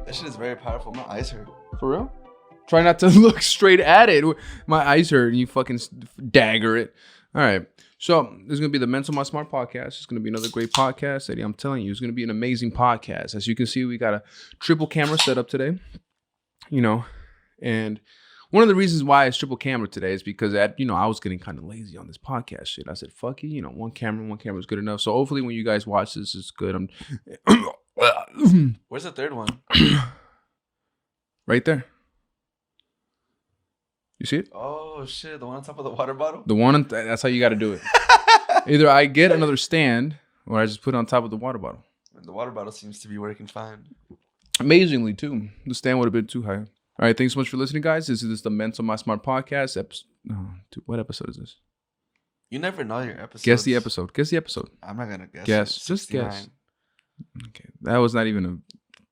That shit is very powerful. My eyes hurt. For real? Try not to look straight at it. My eyes hurt and you fucking dagger it. All right. So this is going to be the Menso Mas Smart podcast. It's going to be another great podcast. Eddie, I'm telling you, it's going to be an amazing podcast. As you can see, we got a triple camera setup today. And one of the reasons why it's triple camera today is because I was getting kind of lazy on this podcast shit. I said, fuck it, one camera is good enough. So hopefully when you guys watch this, it's good. Where's the third one? Right there. You see it? Oh shit, the one on top of the water bottle? That's how you got to do it. Either I get another stand or I just put it on top of the water bottle. The water bottle seems to be working fine. Amazingly, too. The stand would have been too high. All right, thanks so much for listening, guys. This is the Menso Mas Smart podcast. What episode is this? You never know your episode. Guess the episode. I'm not going to guess. Guess. Just guess. Okay, that was not even a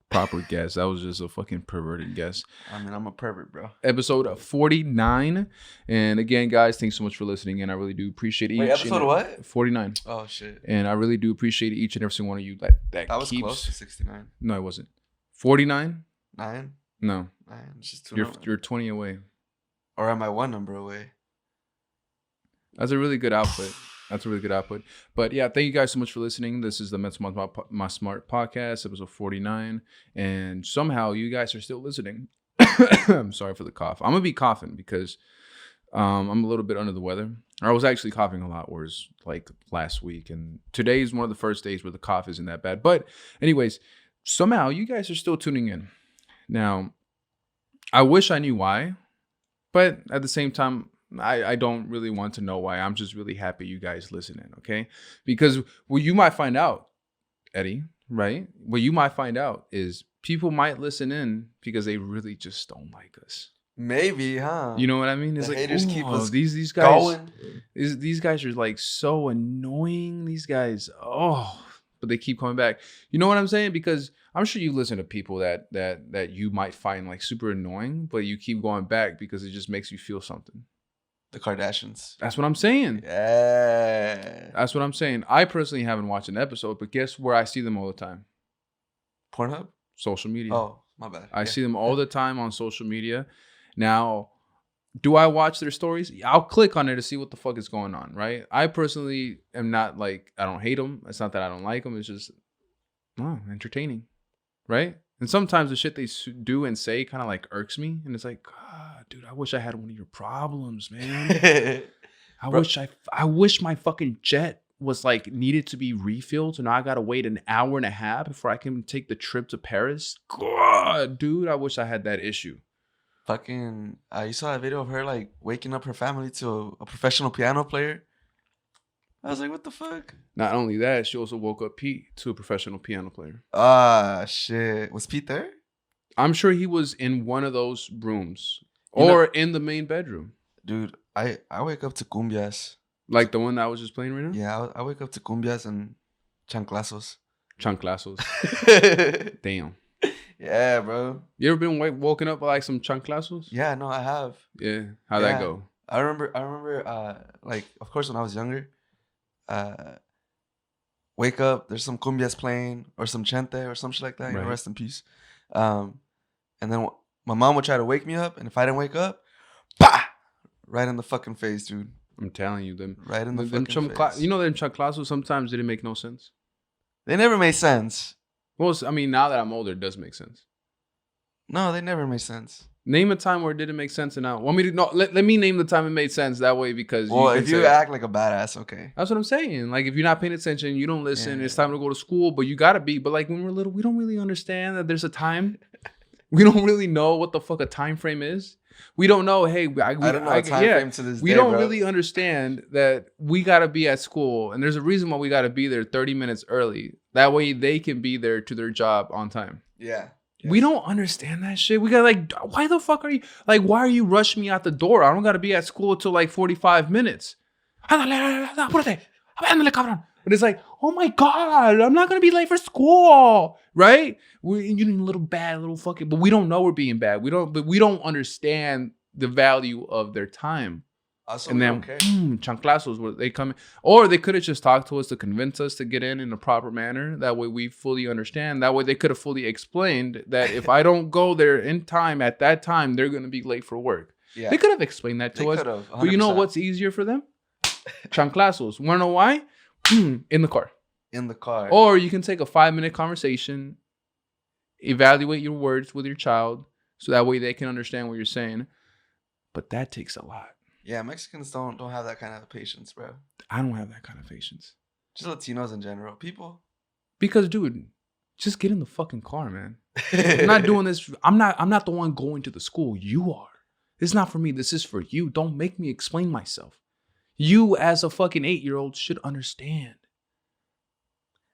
proper guess. That was just a fucking perverted guess. I mean, I'm a pervert, bro. Episode 49. And again, guys, thanks so much for listening. And I really do appreciate each. Wait, episode what? 49. Oh, shit. And I really do appreciate each and every single one of you that was close to 69. No, it wasn't. 49? 9? No. 9. It's just You're 20 away. Or am I one number away? That's a really good output. But yeah, thank you guys so much for listening. This is the Menso Mas Smart podcast, episode 49. And somehow you guys are still listening. I'm sorry for the cough. I'm going to be coughing because I'm a little bit under the weather. I was actually coughing a lot, whereas like last week. And today is one of the first days where the cough isn't that bad. But anyways, somehow you guys are still tuning in. Now, I wish I knew why. But at the same time, I don't really want to know why. I'm just really happy you guys listening, okay? Because what you might find out, Eddie, right? What you might find out is people might listen in because they really just don't like us. Maybe, huh? You know what I mean? It's the like, haters keep us these guys going. These guys are like so annoying. These guys, but they keep coming back. You know what I'm saying? Because I'm sure you listen to people that you might find like super annoying, but you keep going back because it just makes you feel something. The Kardashians. That's what I'm saying. Yeah. That's what I'm saying. I personally haven't watched an episode, but guess where I see them all the time? Pornhub? Social media. Oh, my bad. I see them all the time on social media. Now, do I watch their stories? I'll click on it to see what the fuck is going on, right? I personally am not like, I don't hate them. It's not that I don't like them. It's just, entertaining, right? And sometimes the shit they do and say kind of like irks me. And it's like, God, dude, I wish I had one of your problems, man. I wish my fucking jet was like needed to be refilled. So now I got to wait an hour and a half before I can take the trip to Paris. God, dude, I wish I had that issue. Fucking, you saw a video of her like waking up her family to a professional piano player. I was like, what the fuck? Not only that, she also woke up Pete to a professional piano player. Ah, shit. Was Pete there? I'm sure he was in one of those rooms or in the main bedroom. Dude, I wake up to cumbias. Like the one that I was just playing right now? Yeah, I wake up to cumbias and chanclazos. Damn. Yeah, bro. You ever been woken up by like some chanclazos? Yeah, no, I have. Yeah. How'd that go? I remember, like, of course, when I was younger, wake up, there's some cumbias playing or some chente or some shit like that. Right. Rest in peace. And then my mom would try to wake me up, and if I didn't wake up, bah! Right in the fucking face, dude. I'm telling you, them. Right in the fucking face. You know them chanclazos sometimes didn't make no sense. They never made sense. Well, I mean, now that I'm older, it does make sense. No, they never made sense. Name a time where it didn't make sense, and now let me name the time it made sense that way, because if you act like a badass, okay. That's what I'm saying. Like if you're not paying attention, you don't listen. Yeah. It's time to go to school, but you gotta be. But like when we're little, we don't really understand that there's a time. We don't really know what the fuck a time frame is. We don't know. Hey, I don't know a time frame to this day. We don't really understand that we gotta be at school, and there's a reason why we gotta be there 30 minutes early. That way they can be there to their job on time. Yeah. Yes. We don't understand that shit. We got like, why the fuck are you like? Why are you rushing me out the door? I don't gotta be at school until like 45 minutes. But it's like, oh my God, I'm not gonna be late for school, right? You're a little bad, little fucking. But we don't know we're being bad. We don't understand the value of their time. Also, and we then don't care. chanclazos where they come in. Or they could have just talked to us to convince us to get in a proper manner. That way we fully understand. That way they could have fully explained that if I don't go there in time at that time, they're going to be late for work. Yeah. They could have explained that to They us. could've, But you know 100%. what's easier for them? Chanclazos. Want to know why? In the car. In the car. Or you can take a 5-minute conversation, evaluate your words with your child, so that way they can understand what you're saying. But that takes a lot. Yeah, Mexicans don't have that kind of patience, bro. I don't have that kind of patience. Just Latinos in general. People. Because, dude, just get in the fucking car, man. I'm not doing this. I'm not the one going to the school. You are. This is not for me. This is for you. Don't make me explain myself. You, as a fucking 8-year-old, should understand.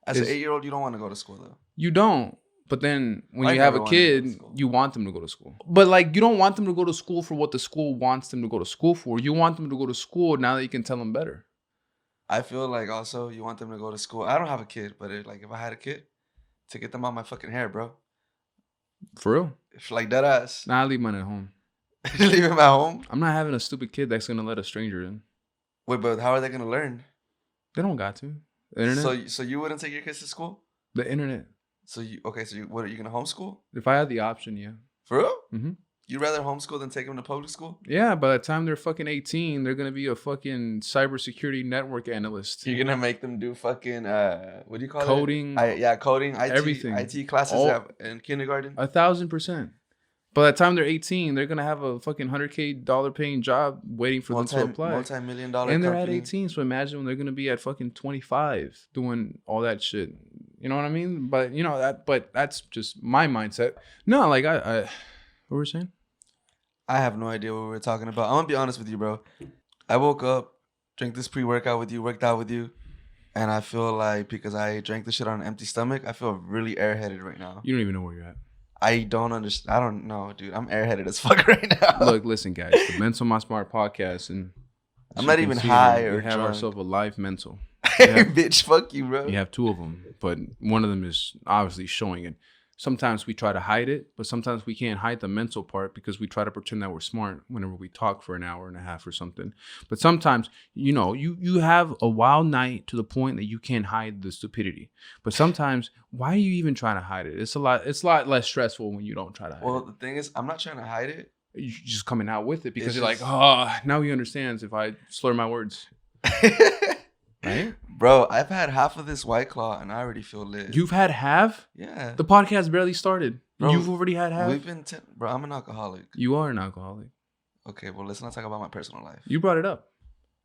As an 8-year-old, you don't want to go to school, though. You don't. But then when I you have a never wanted to go to kid, school. you want them to go to school. But like, you don't want them to go to school for what the school wants them to go to school for. You want them to go to school now that you can tell them better. I feel like also you want them to go to school. I don't have a kid, but if I had a kid, to get them out my fucking hair, bro. For real? If like dead ass. Nah, I leave mine at home. Leave him at home. I'm not having a stupid kid that's going to let a stranger in. Wait, but how are they gonna learn? They don't got to. The internet? So you wouldn't take your kids to school? The internet. So what are you gonna homeschool? If I had the option, yeah. For real? Mm-hmm. You'd rather homeschool than take them to public school? Yeah, by the time they're fucking 18, they're going to be a fucking cybersecurity network analyst. You're gonna make them do fucking what do you call Coding. it? Coding, IT, everything. IT classes in kindergarten. 1,000%. By the time they're 18, they're going to have a fucking $100K paying job waiting for them to apply. Multi-million-dollar And they're company. at 18, so imagine when they're going to be at fucking 25 doing all that shit. You know what I mean? But you know but that's just my mindset. No, like I what were we saying? I have no idea what we were talking about. I'm gonna be honest with you, bro. I woke up, drank this pre-workout with you, worked out with you, and I feel like because I drank this shit on an empty stomach, I feel really airheaded right now. You don't even know where you're at. I don't understand. I don't know, dude. I'm airheaded as fuck right now. Look, listen, guys. The Menso Mas Smart podcast, and I'm not even high or we have drunk. ourselves a live mental. Hey, bitch, fuck you, bro. We have 2 of them, but one of them is obviously showing it. Sometimes we try to hide it, but sometimes we can't hide the mental part because we try to pretend that we're smart whenever we talk for an hour and a half or something. But sometimes, you know, you have a wild night to the point that you can't hide the stupidity. But sometimes, why are you even trying to hide it? It's a lot less stressful when you don't try to hide it. Well, the thing is, I'm not trying to hide it. You're just coming out with it because It's you're just- like, oh, now he understands if I slur my words. Right? Bro, I've had half of this White Claw and I already feel lit. You've had half? Yeah. The podcast barely started. Bro, You've already had half? Bro, I'm an alcoholic. You are an alcoholic. Okay, well, let's not talk about my personal life. You brought it up.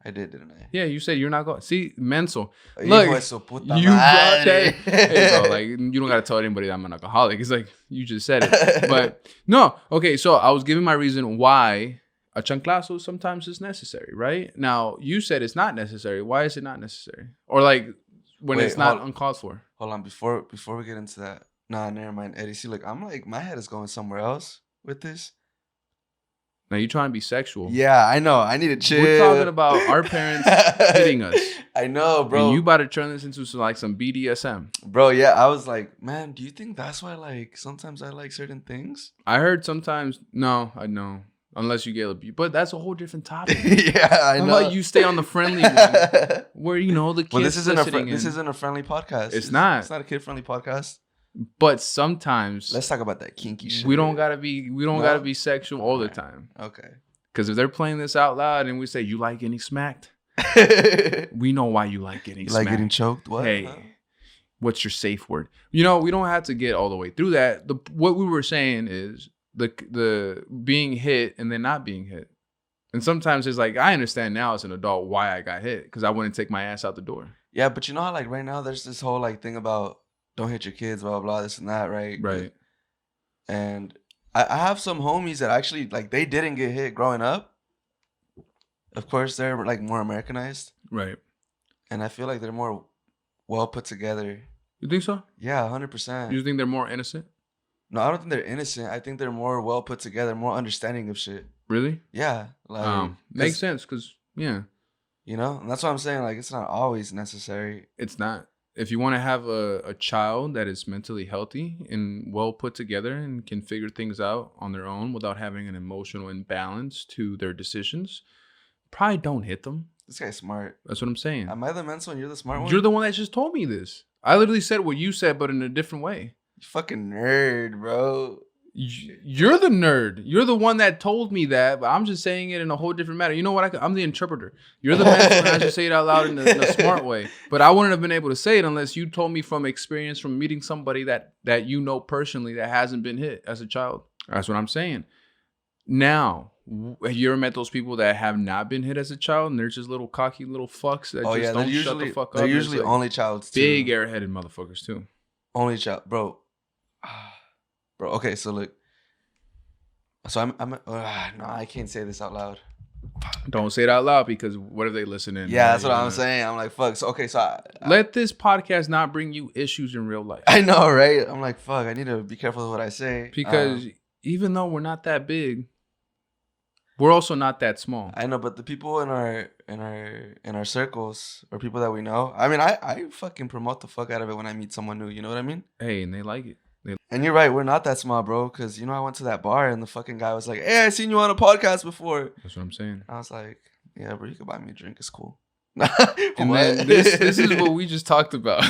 I did, didn't I? Yeah, you said you're not going. See, mental. Hijo Look, de su puta you brought madre. that. Hey, bro, like, you don't got to tell anybody that I'm an alcoholic. It's like, you just said it. But no, okay, so I was giving my reason why a chanclazo sometimes is necessary, right? Now, you said it's not necessary. Why is it not necessary? Or like, when Wait, it's not uncalled for? Hold on, before we get into that. Nah, never mind, Eddie. See, look, I'm like, my head is going somewhere else with this. Now, you're trying to be sexual. Yeah, I know. I need to chill. We're talking about our parents hitting us. I know, bro. And you about to turn this into like some BDSM. Bro, yeah, I was like, man, do you think that's why, like, sometimes I like certain things? I heard sometimes, no, I know. Unless you get abused. But that's a whole different topic. Yeah, I How know. about you stay on the friendly one where, you know, the kids Well, this isn't listening a friendly podcast. It's not. It's not a kid-friendly podcast. But sometimes Let's talk about that kinky shit. we don't gotta be sexual all the time. Okay. Because if they're playing this out loud and we say you like getting smacked, we know why you like getting You smacked. like getting choked? What? Hey, Huh? what's your safe word? You know, we don't have to get all the way through that. What we were saying is the being hit and then not being hit. And sometimes it's like, I understand now as an adult why I got hit because I wouldn't take my ass out the door. Yeah, but you know how, like, right now there's this whole, like, thing about don't hit your kids, blah, blah, blah, this and that, right? Right. And I have some homies that actually, like, they didn't get hit growing up. Of course, they're, like, more Americanized. Right. And I feel like they're more well put together. You think so? Yeah, 100%. You think they're more innocent? No, I don't think they're innocent. I think they're more well put together, more understanding of shit. Really? Yeah. Like, makes sense because, yeah. You know? And that's what I'm saying. Like, it's not always necessary. It's not. If you want to have a child that is mentally healthy and well put together and can figure things out on their own without having an emotional imbalance to their decisions, probably don't hit them. This guy's smart. That's what I'm saying. Am I the menso and you're the smart one? You're the one that just told me this. I literally said what you said, but in a different way. You fucking nerd, bro. You're the nerd. You're the one that told me that, but I'm just saying it in a whole different manner. You know what? I'm the interpreter. You're the menso, and I just say it out loud in a smart way. But I wouldn't have been able to say it unless you told me from experience, from meeting somebody that you know personally that hasn't been hit as a child. That's what I'm saying. Now, have you ever met those people that have not been hit as a child and they're just little cocky little fucks that just don't shut the fuck up? They're usually like only childs too. Big airheaded motherfuckers too. Only child, bro. Bro, okay, so look. So no, I can't say this out loud. Don't say it out loud because what if they listen in? Yeah, that's what I'm saying. I'm like, fuck. So okay, so let this podcast not bring you issues in real life. I know, right? I'm like, fuck. I need to be careful with what I say because even though we're not that big, we're also not that small. I know, but the people in our circles or people that we know, I mean, I fucking promote the fuck out of it when I meet someone new. You know what I mean? Hey, and they like it. And you're right, we're not that small, bro. Because I went to that bar and the fucking guy was like, "Hey, I seen you on a podcast before." That's what I'm saying. I was like, "Yeah, bro, you can buy me a drink. It's cool." And then this is what we just talked about.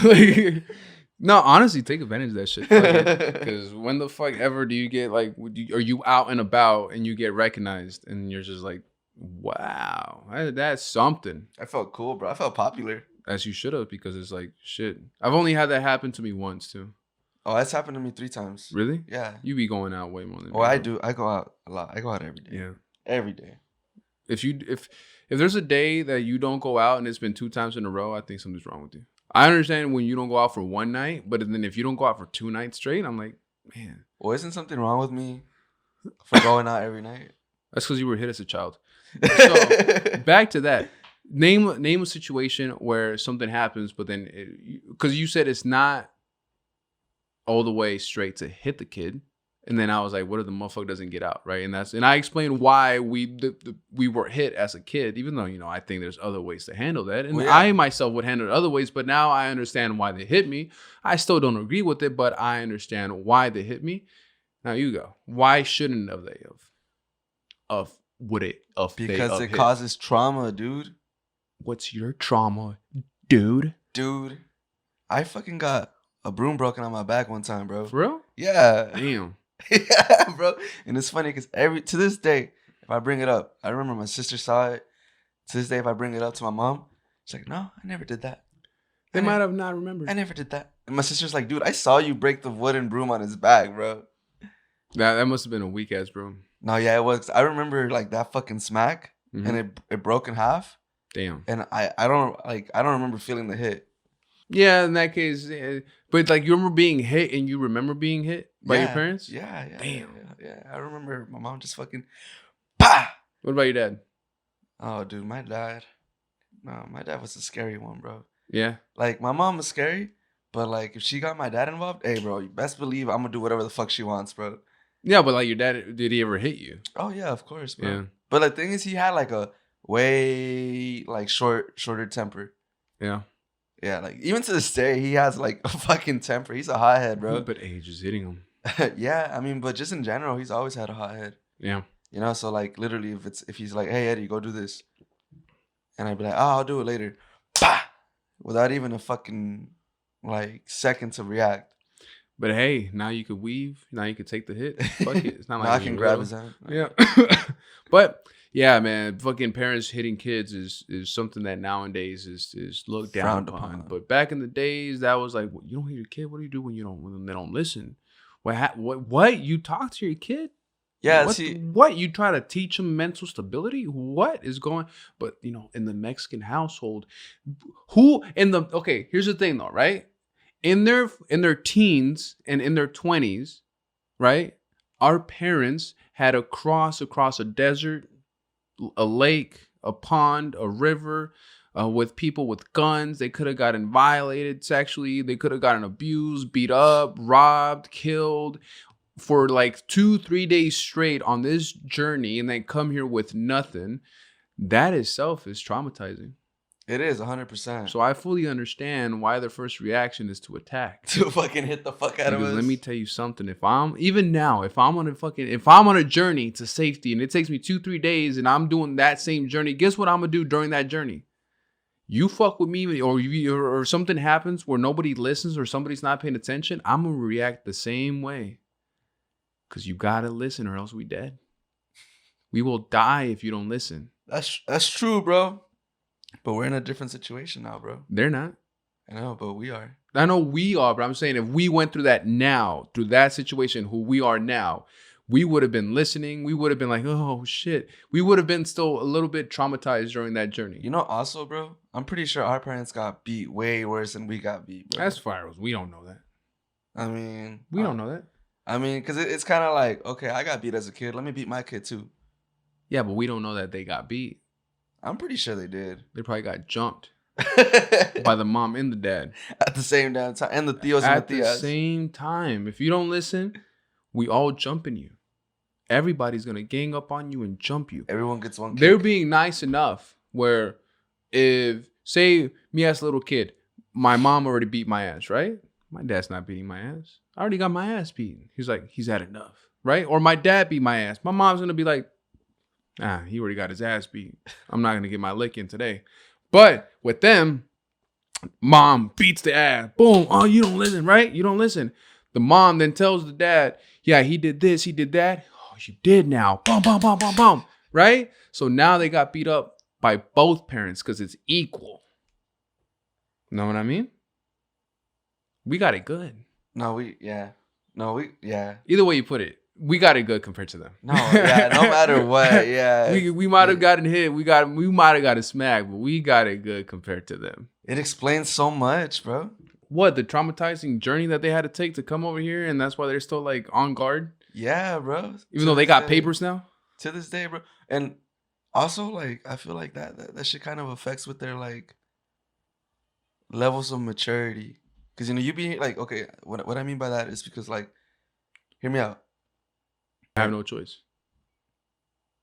No, honestly, take advantage of that shit. Because when the fuck ever do you get like, are you out and about and you get recognized and you're just like, wow, that's something. I felt cool, bro. I felt popular. As you should have, because it's like, shit. I've only had that happen to me once, too. Oh, that's happened to me 3 times. Really? Yeah. You be going out way more than me. Oh, I do. I go out a lot. I go out every day. Yeah. Every day. If there's a day that you don't go out and it's been 2 times in a row, I think something's wrong with you. I understand when you don't go out for one night, but then if you don't go out for 2 nights straight, I'm like, man. Well, isn't something wrong with me for going out every night? That's because you were hit as a child. So back to that. Name a situation where something happens, but then because you said it's not all the way straight to hit the kid. And then I was like, what if the motherfucker doesn't get out, right? And I explained why we were hit as a kid, even though, I think there's other ways to handle that. And I myself would handle it other ways, but now I understand why they hit me. I still don't agree with it, but I understand why they hit me. Now you go. Why shouldn't they have? Because it causes trauma, dude. What's your trauma, dude? Dude, I fucking got a broom broken on my back one time, bro. For real? Yeah. Damn. Yeah, bro. And it's funny because to this day, if I bring it up, I remember my sister saw it. To this day, if I bring it up to my mom, she's like, "No, I never did that." They might have not remembered. I never did that. And my sister's like, "Dude, I saw you break the wooden broom on his back, bro." That must have been a weak ass broom. No, yeah, it was. I remember like that fucking smack, and it broke in half. Damn. And I don't remember feeling the hit. Yeah, in that case, but like you remember being hit and you remember being hit by your parents? Yeah. Damn. Yeah. I remember my mom just fucking, bah! What about your dad? Oh, dude, my dad was a scary one, bro. Yeah. Like my mom was scary, but like if she got my dad involved, hey, bro, you best believe I'm gonna do whatever the fuck she wants, bro. Yeah, but like your dad, did he ever hit you? Oh yeah, of course, bro. Yeah. But the thing is, he had like a way like shorter temper. Yeah. Yeah, like even to this day, he has like a fucking temper. He's a hothead, bro. But age is hitting him. Yeah, I mean, but just in general, he's always had a hothead. Yeah. So like literally, if he's like, "Hey Eddie, go do this," and I'd be like, "Oh, I'll do it later," bah! Without even a fucking like second to react. But hey, now you could weave. Now you could take the hit. Fuck it. It's not like now I can grab his hand. Yeah. But yeah, man, fucking parents hitting kids is something that nowadays is looked down upon. But back in the days, that was like, you don't hit your kid. What do you do when they don't listen? What? You talk to your kid? Yeah. What? You try to teach them mental stability? What is going? But in the Mexican household, here's the thing though, right? In their teens and in their 20s, right? Our parents had to cross across a desert, a lake, a pond, a river, with people with guns. They could have gotten violated sexually. They could have gotten abused, beat up, robbed, killed for like 2-3 days straight on this journey, and then come here with nothing. That itself is traumatizing. It is 100%. So I fully understand why their first reaction is to attack. To fucking hit the fuck out of us. Because let me tell you something. If I'm on a journey to safety and it takes me 2-3 days and I'm doing that same journey, guess what I'm gonna do during that journey? You fuck with me or something happens where nobody listens or somebody's not paying attention, I'm gonna react the same way. Because you gotta listen or else we dead. We will die if you don't listen. That's true, bro. But we're in a different situation now, bro. They're not. I know, but we are. I know we are, but I'm saying if we went through that now, through that situation, who we are now, we would have been listening. We would have been like, oh, shit. We would have been still a little bit traumatized during that journey. You know, also, bro, I'm pretty sure our parents got beat way worse than we got beat, bro. As far as we don't know that. I mean. We don't know that. I mean, because it's kind of like, okay, I got beat as a kid. Let me beat my kid, too. Yeah, but we don't know that they got beat. I'm pretty sure they did. They probably got jumped by the mom and the dad. At the same damn time. And the tios and the tias. At the same time. If you don't listen, we all jumping you. Everybody's going to gang up on you and jump you. Everyone gets one kick. They're being nice enough where if, say, me as a little kid, my mom already beat my ass, right? My dad's not beating my ass. I already got my ass beaten. He's like, he's had enough, right? Or my dad beat my ass. My mom's going to be like, he already got his ass beat. I'm not going to get my lick in today. But with them, mom beats the ass. Boom. Oh, you don't listen, right? You don't listen. The mom then tells the dad, yeah, he did this, he did that. Oh, you did now. Boom, boom, boom, boom, boom. Right? So now they got beat up by both parents because it's equal. Know what I mean? We got it good. Yeah. Either way you put it. We got it good compared to them. No matter what, yeah. we might have gotten hit. We might have gotten smacked, but we got it good compared to them. It explains so much, bro. What, the traumatizing journey that they had to take to come over here, and that's why they're still like on guard? Yeah, bro. Even though they got papers now? To this day, bro. And also, like, I feel like that shit kind of affects with their like levels of maturity. Because you be like, okay, what I mean by that is because, like, hear me out. I have no choice.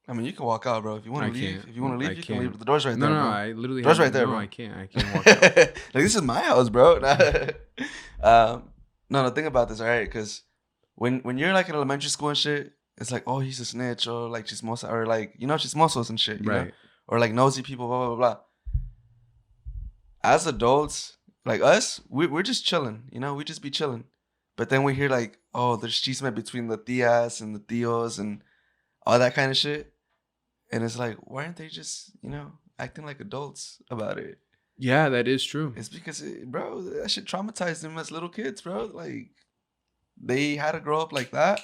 I mean, you can walk out, bro. If you want to leave, you can leave. The door's right there. No, bro. I literally. Door's right there, bro. I can't walk out. Like, this is my house, bro. No, think about this, all right? Because when you're like in elementary school and shit, it's like, oh, he's a snitch, or like chismosa, or like chismosos and shit, right? Know? Or like nosy people, blah blah blah. As adults, like us, we're just chilling, we just be chilling. But then we hear like, oh, there's chisme between the tias and the tios and all that kind of shit. And it's like, why aren't they just, acting like adults about it? Yeah, that is true. It's because, bro, that shit traumatized them as little kids, bro. Like, they had to grow up like that.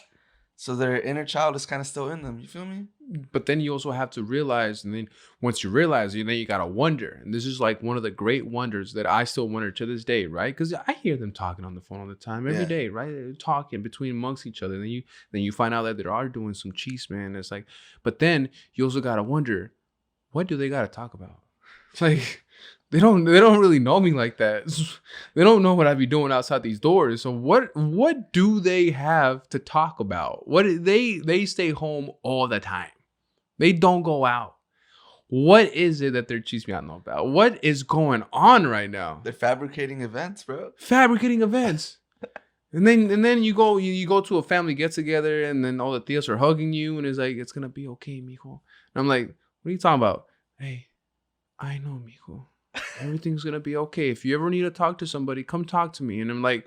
So their inner child is kind of still in them. You feel me? But then you also have to realize, and then once you realize, then you got to wonder. And this is like one of the great wonders that I still wonder to this day, right? Because I hear them talking on the phone all the time, every day, right? They're talking between amongst each other. And then you find out that they are doing some cheese, man. It's like, but then you also got to wonder, what do they got to talk about? It's like, they don't really know me like that. They don't know what I be doing outside these doors. So what do they have to talk about? They stay home all the time. They don't go out. What is it that they're cheesing me out about? What is going on right now? They're fabricating events, bro. Fabricating events. And then you go to a family get together, and then all the tios are hugging you, and it's like, it's gonna be okay, mijo. And I'm like, what are you talking about? Hey, I know, mijo. Everything's gonna be okay. If you ever need to talk to somebody, come talk to me. And I'm like,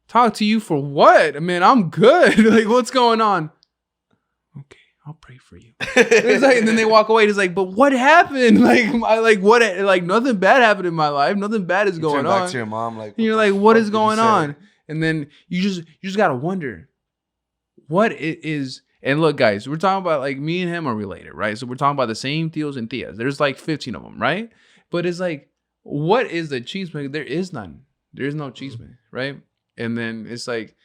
talk to you for what? I mean, I'm good. Like, what's going on? Okay, I'll pray for you. It's like, and then they walk away. It's like, but what happened? Like, nothing bad happened in my life. Nothing bad is going on. Back to your mom, like, and you're like, what is going on? And then you just gotta wonder what it is. And look, guys, we're talking about, like, me and him are related, right? So we're talking about the same tios and tias. There's like 15 of them, right? But it's like, what is the chisme? There is none. There is no chisme, right? And then it's like,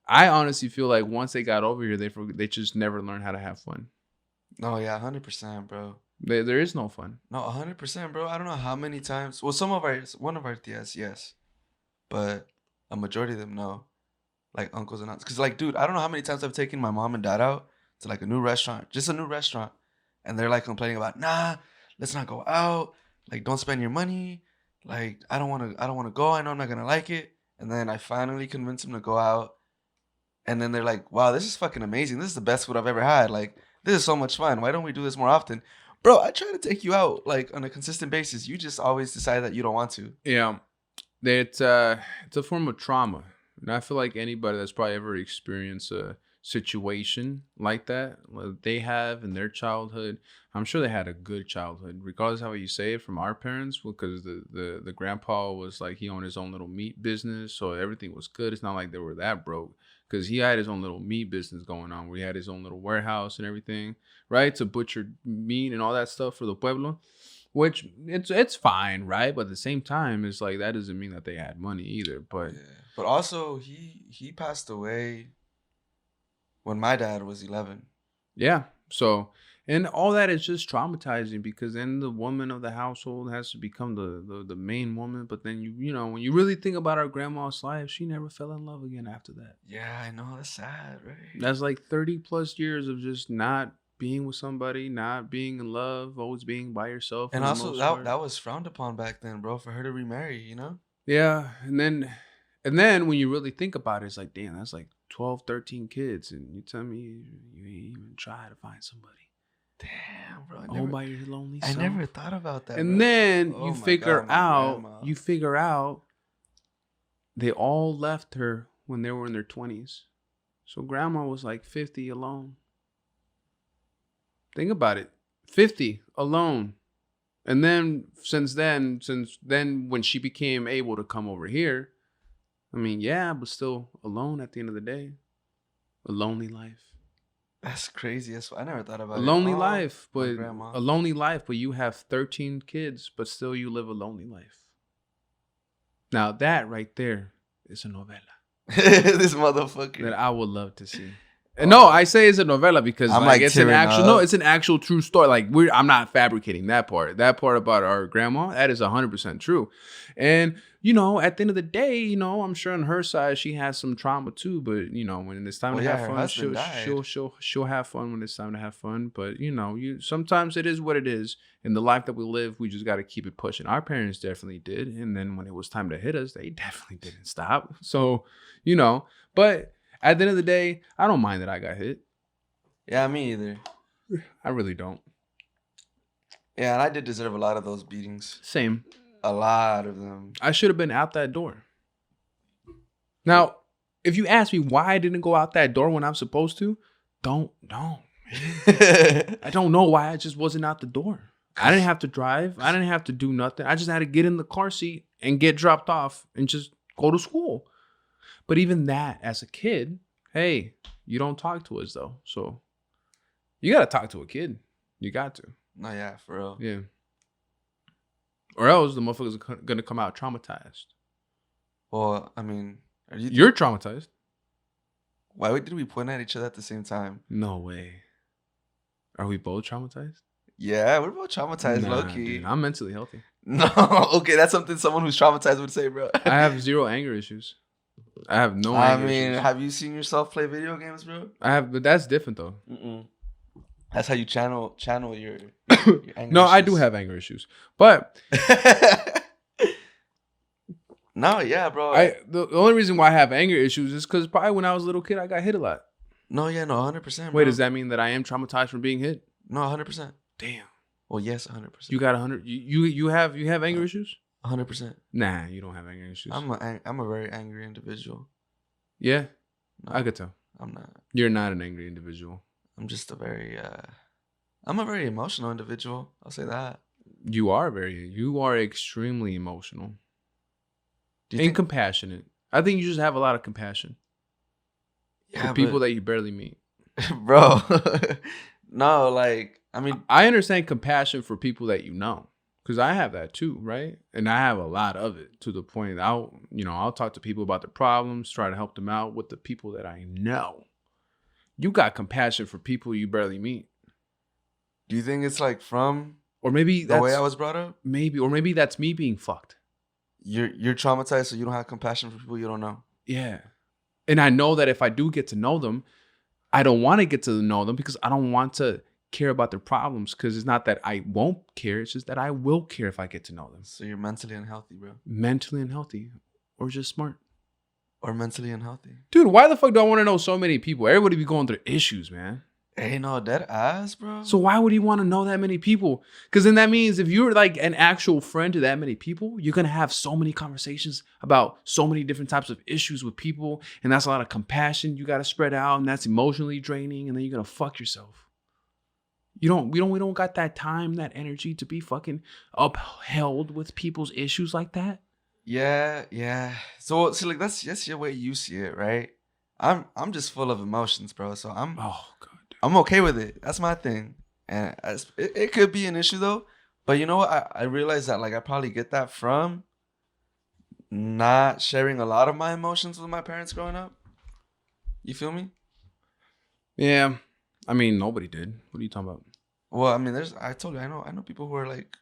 I honestly feel like once they got over here, they just never learned how to have fun. No, yeah, 100%, bro. There is no fun. No, 100%, bro. I don't know how many times. Well, one of our tias, yes, but a majority of them, no. Like uncles and aunts, because like, dude, I don't know how many times I've taken my mom and dad out to like a new restaurant, just a new restaurant, and they're like complaining about, nah, let's not go out. like, don't spend your money. Like, I don't want to go. I know I'm not going to like it. And then I finally convinced them to go out. And then they're like, wow, this is fucking amazing. This is the best food I've ever had. Like, this is so much fun. Why don't we do this more often? Bro, I try to take you out, like, on a consistent basis. You just always decide that you don't want to. Yeah. It's a form of trauma. And I feel like anybody that's probably ever experienced a situation like that, like they have in their childhood, I'm sure they had a good childhood, regardless of how you say it from our parents, because the grandpa was like, he owned his own little meat business, so everything was good. It's not like they were that broke, because he had his own little meat business going on where he had his own little warehouse and everything, right? To butcher meat and all that stuff for the pueblo. Which it's fine, right? But at the same time, it's like that doesn't mean that they had money either. But yeah. But also he passed away when my dad was 11. yeah, so and all that is just traumatizing, because then the woman of the household has to become the main woman. But then you know, when you really think about our grandma's life, she never fell in love again after that. Yeah, I know, that's sad, right? That's like 30 plus years of just not being with somebody, not being in love, always being by yourself. And also that was frowned upon back then, bro, for her to remarry, you know? Yeah, and then when you really think about it, it's like, damn, that's like 12, 13 kids, and you tell me you ain't even try to find somebody. Damn, bro. All by your lonely I self. never thought about that. And bro. then Oh you my figure God, my out they all left her when they were in their 20s. So grandma was like 50 alone. Think about it. 50 alone. And then since then when she became able to come over here, I mean, yeah, but still alone at the end of the day. A lonely life. That's crazy. I never thought about A it. lonely life, but grandma. a lonely life, but you have 13 kids, but still you live a lonely life. Now that right there is a novela. This motherfucker. That I would love to see. And no, I say it's a novela because I'm like it's an actual up. no, it's an actual true story. Like I'm not fabricating that part. That part about our grandma, that is 100% true. And you know, at the end of the day, you know, I'm sure on her side she has some trauma too. But you know, when it's time to have fun, she'll have fun when it's time to have fun. But you know, sometimes it is what it is. In the life that we live, we just got to keep it pushing. Our parents definitely did, and then when it was time to hit us, they definitely didn't stop. So you know, but at the end of the day, I don't mind that I got hit. Yeah, me either. I really don't. Yeah, and I did deserve a lot of those beatings. Same. A lot of them. I should have been out that door. Now, if you ask me why I didn't go out that door when I'm supposed to, don't know. I don't know why I just wasn't out the door. I didn't have to drive. I didn't have to do nothing. I just had to get in the car seat and get dropped off and just go to school. But even that, as a kid, hey, you don't talk to us though. So you got to talk to a kid. You got to. No, yeah, for real. Yeah. Or else the motherfucker's going to come out traumatized. Well, I mean, you're traumatized. Why did we point at each other at the same time? No way. Are we both traumatized? Yeah, we're both traumatized, low-key. Dude, I'm mentally healthy. No, okay, that's something someone who's traumatized would say, bro. I have zero anger issues. I have no anger issues. Have you seen yourself play video games, bro? I have, but that's different, though. That's how you channel your anger No, issues. I do have anger issues. But... No, yeah, bro. The only reason why I have anger issues is because probably when I was a little kid, I got hit a lot. No, yeah, no, 100%. Wait, does that mean that I am traumatized from being hit? No, 100%. Damn. Well, yes, 100%. You got 100. You have anger issues? 100%. Nah, you don't have anger issues. I'm a very angry individual. Yeah, no, I could tell. I'm not. You're not an angry individual. I'm just I'm a very emotional individual. I'll say that. You are extremely emotional. And compassionate. I think you just have a lot of compassion for people that you barely meet. Bro. No, like, I mean, I understand compassion for people that you know. Because I have that too, right? And I have a lot of it to the point that I'll talk to people about their problems, try to help them out with the people that I know. You got compassion for people you barely meet. Do you think it's like from or maybe the way I was brought up? Maybe that's me being fucked. You're traumatized, so you don't have compassion for people you don't know. Yeah. And I know that if I do get to know them, I don't want to get to know them because I don't want to care about their problems, because it's not that I won't care. It's just that I will care if I get to know them. So you're mentally unhealthy, bro. Mentally unhealthy, or just smart. Or mentally unhealthy. Dude, why the fuck do I want to know so many people? Everybody be going through issues, man. Hey, no, dead ass, bro. So why would you want to know that many people? Because then that means if you're like an actual friend to that many people, you're going to have so many conversations about so many different types of issues with people. And that's a lot of compassion you got to spread out. And that's emotionally draining. And then you're going to fuck yourself. We don't got that time, that energy to be fucking upheld with people's issues like that. Yeah. So like that's just your way you see it, right? I'm just full of emotions, bro. So I'm okay with it. That's my thing. And it could be an issue though. But you know what? I realize that like I probably get that from not sharing a lot of my emotions with my parents growing up. You feel me? Yeah. I mean, nobody did. What are you talking about? Well, I mean, I told you, I know people who are like,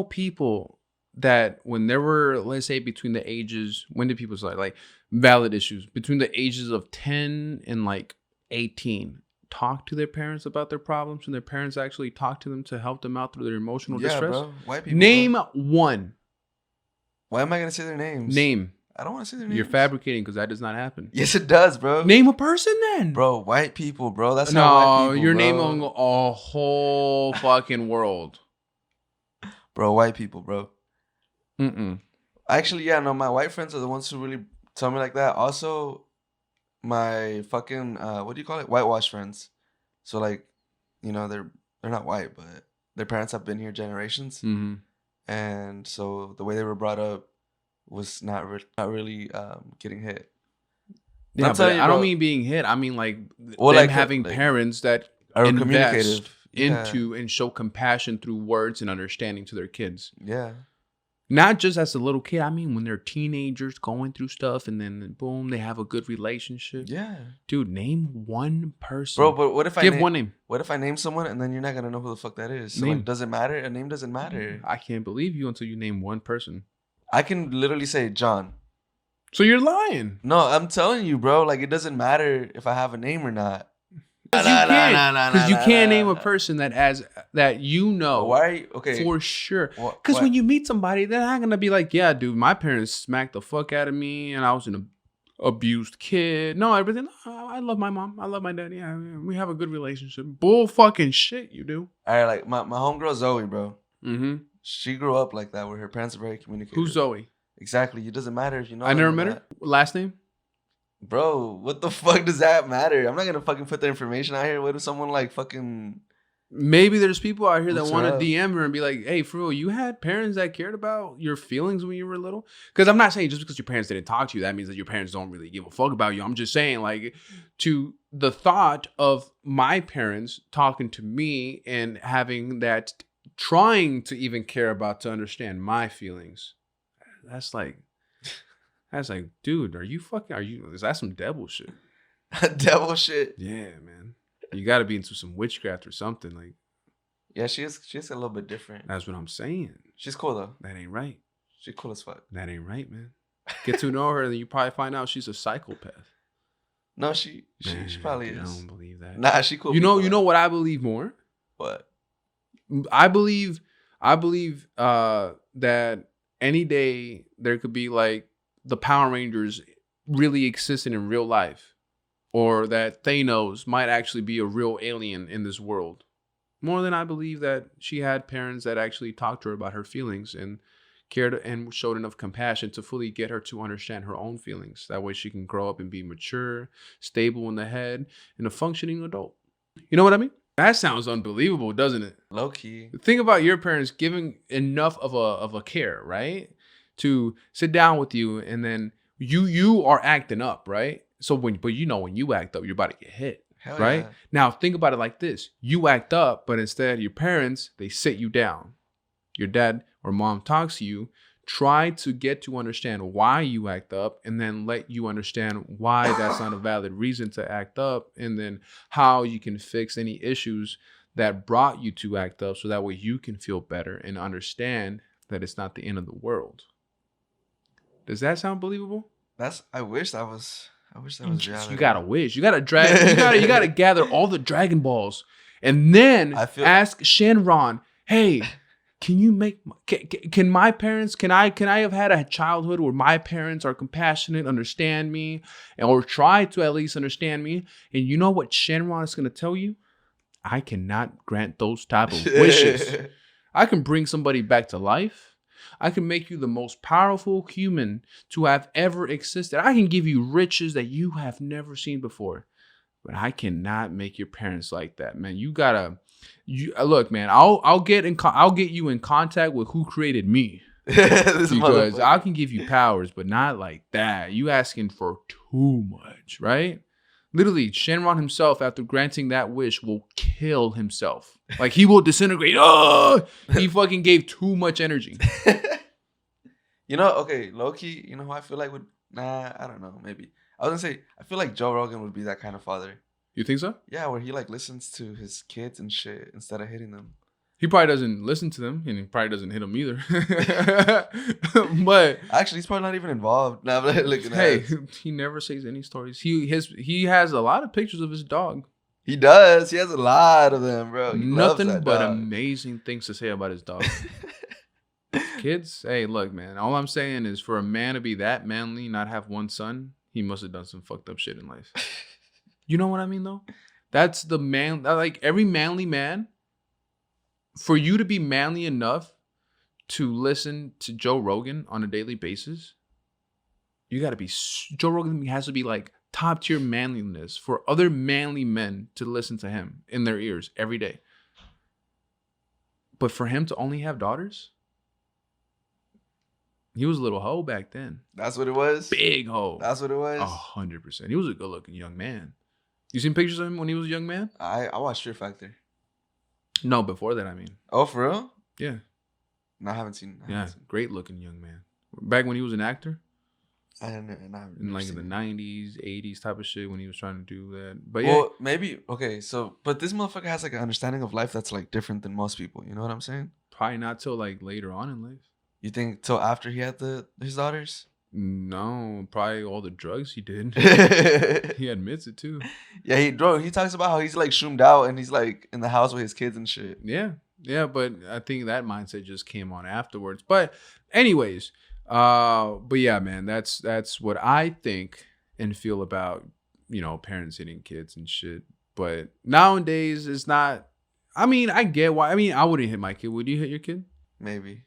people that when there were, let's say, between the ages, when did people start like valid issues between the ages of 10 and like 18, talk to their parents about their problems, and their parents actually talk to them to help them out through their emotional distress? Bro. White people. Name one. Why am I gonna say their names? Name. I don't want to say their names. You're fabricating because that does not happen. Yes, it does, bro. Name a person then. Bro, white people, bro. That's not white people. You're bro. naming a whole fucking world. Bro, white people, bro. Mm-mm. Actually, yeah, no, my white friends are the ones who really tell me like that. Also, my fucking what do you call it? Whitewash friends. So like, they're not white, but their parents have been here generations, and so the way they were brought up was not really getting hit. Yeah, but I don't mean being hit. I mean like them having parents that are communicative into and show compassion through words and understanding to their kids. Yeah. Not just as a little kid. I mean, when they're teenagers going through stuff and then boom, they have a good relationship. Yeah. Dude, name one person. Bro, but what if give one name? What if I name someone and then you're not going to know who the fuck that is? So like, does it matter? A name doesn't matter. I can't believe you until you name one person. I can literally say John. So you're lying. No, I'm telling you, bro. Like, it doesn't matter if I have a name or not. Because you can't name a person that you know. Why? Okay. For sure. Because when you meet somebody, they're not gonna be like, yeah, dude, my parents smacked the fuck out of me, and I was an abused kid. No, everything. I love my mom. I love my dad. Yeah, we have a good relationship. Bull fucking shit, you do. All right, like my homegirl Zoe, bro. Mm-hmm. She grew up like that, where her parents are very communicative. Who's Zoe? Exactly. It doesn't matter if you know. I never met her. Last name? Bro, what the fuck does that matter? I'm not gonna fucking put the information out here. What if someone like fucking... Maybe there's people out here that want to DM her and be like, hey, for real, you had parents that cared about your feelings when you were little? Because I'm not saying just because your parents didn't talk to you, that means that your parents don't really give a fuck about you. I'm just saying, like, to the thought of my parents talking to me and having that, trying to even care about, to understand my feelings. That's like, dude, is that some devil shit? Devil shit? Yeah, man. You got to be into some witchcraft or something. Like, yeah, she's a little bit different. That's what I'm saying. She's cool, though. That ain't right. She's cool as fuck. That ain't right, man. Get to know her, and then you probably find out she's a psychopath. No, she probably is. I don't believe that. Nah, she cool. You know what I believe more? What? I believe that any day there could be like the Power Rangers really existing in real life, or that Thanos might actually be a real alien in this world. More than I believe that she had parents that actually talked to her about her feelings and cared and showed enough compassion to fully get her to understand her own feelings. That way she can grow up and be mature, stable in the head, and a functioning adult. You know what I mean? That sounds unbelievable, doesn't it? Low key. Think about your parents giving enough of a care, right? To sit down with you, and then you are acting up, right? So when you act up, you're about to get hit. Hell right? Yeah. Now think about it like this. You act up, but instead your parents, they sit you down. Your dad or mom talks to you, try to get to understand why you act up, and then let you understand why that's not a valid reason to act up, and then how you can fix any issues that brought you to act up, so that way you can feel better and understand that it's not the end of the world. Does that sound believable? I wish that was I wish that was reality. You gotta wish. You gotta drag. You gotta gather all the Dragon Balls, and then ask Shenron, "Hey, can you make? Can my parents? Can I have had a childhood where my parents are compassionate, understand me, or try to at least understand me?" And you know what Shenron is gonna tell you? I cannot grant those type of wishes. I can bring somebody back to life. I can make you the most powerful human to have ever existed. I can give you riches that you have never seen before. But I cannot make your parents like that, man. You gotta, look, man. I'll get you in contact with who created me, because I can give you powers, but not like that. You asking for too much, right? Literally, Shenron himself, after granting that wish, will kill himself. Like, he will disintegrate. Oh, he fucking gave too much energy. You know, okay, low-key, you know who I feel like would... Nah, I don't know, maybe. I was gonna say, I feel like Joe Rogan would be that kind of father. You think so? Yeah, where he, like, listens to his kids and shit instead of hitting them. He probably doesn't listen to them, and he probably doesn't hit them either. But... Actually, he's probably not even involved. Now, looking at he never says any stories. He has a lot of pictures of his dog. He does. He has a lot of them, bro. He Nothing but amazing things to say about his dog. Kids, hey, look, man. All I'm saying is, for a man to be that manly, not have one son, he must have done some fucked up shit in life. You know what I mean, though? That's the man. Like, every manly man, for you to be manly enough to listen to Joe Rogan on a daily basis, you got to be... Joe Rogan has to be, like, top tier manliness for other manly men to listen to him in their ears every day. But for him to only have daughters... He was a little hoe back then. That's what it was? Big hoe. That's what it was? 100%. He was a good-looking young man. You seen pictures of him when he was a young man? I watched Fear Factor. No, before that, I mean. Oh, for real? Yeah. No, I haven't seen. Great-looking young man. Back when he was an actor? In like in the 90s, 80s type of shit when he was trying to do that. But yeah. Well, maybe, okay, so, but this motherfucker has like an understanding of life that's like different than most people. You know what I'm saying? Probably not till like later on in life. You think till after he had his daughters? No, probably all the drugs he did. He admits it too. Yeah, he talks about how he's like shroomed out and he's like in the house with his kids and shit. Yeah, but I think that mindset just came on afterwards. But anyways, but yeah, man, that's what I think and feel about, you know, parents hitting kids and shit. But nowadays it's not. I mean, I get why. I mean, I wouldn't hit my kid. Would you hit your kid? Maybe.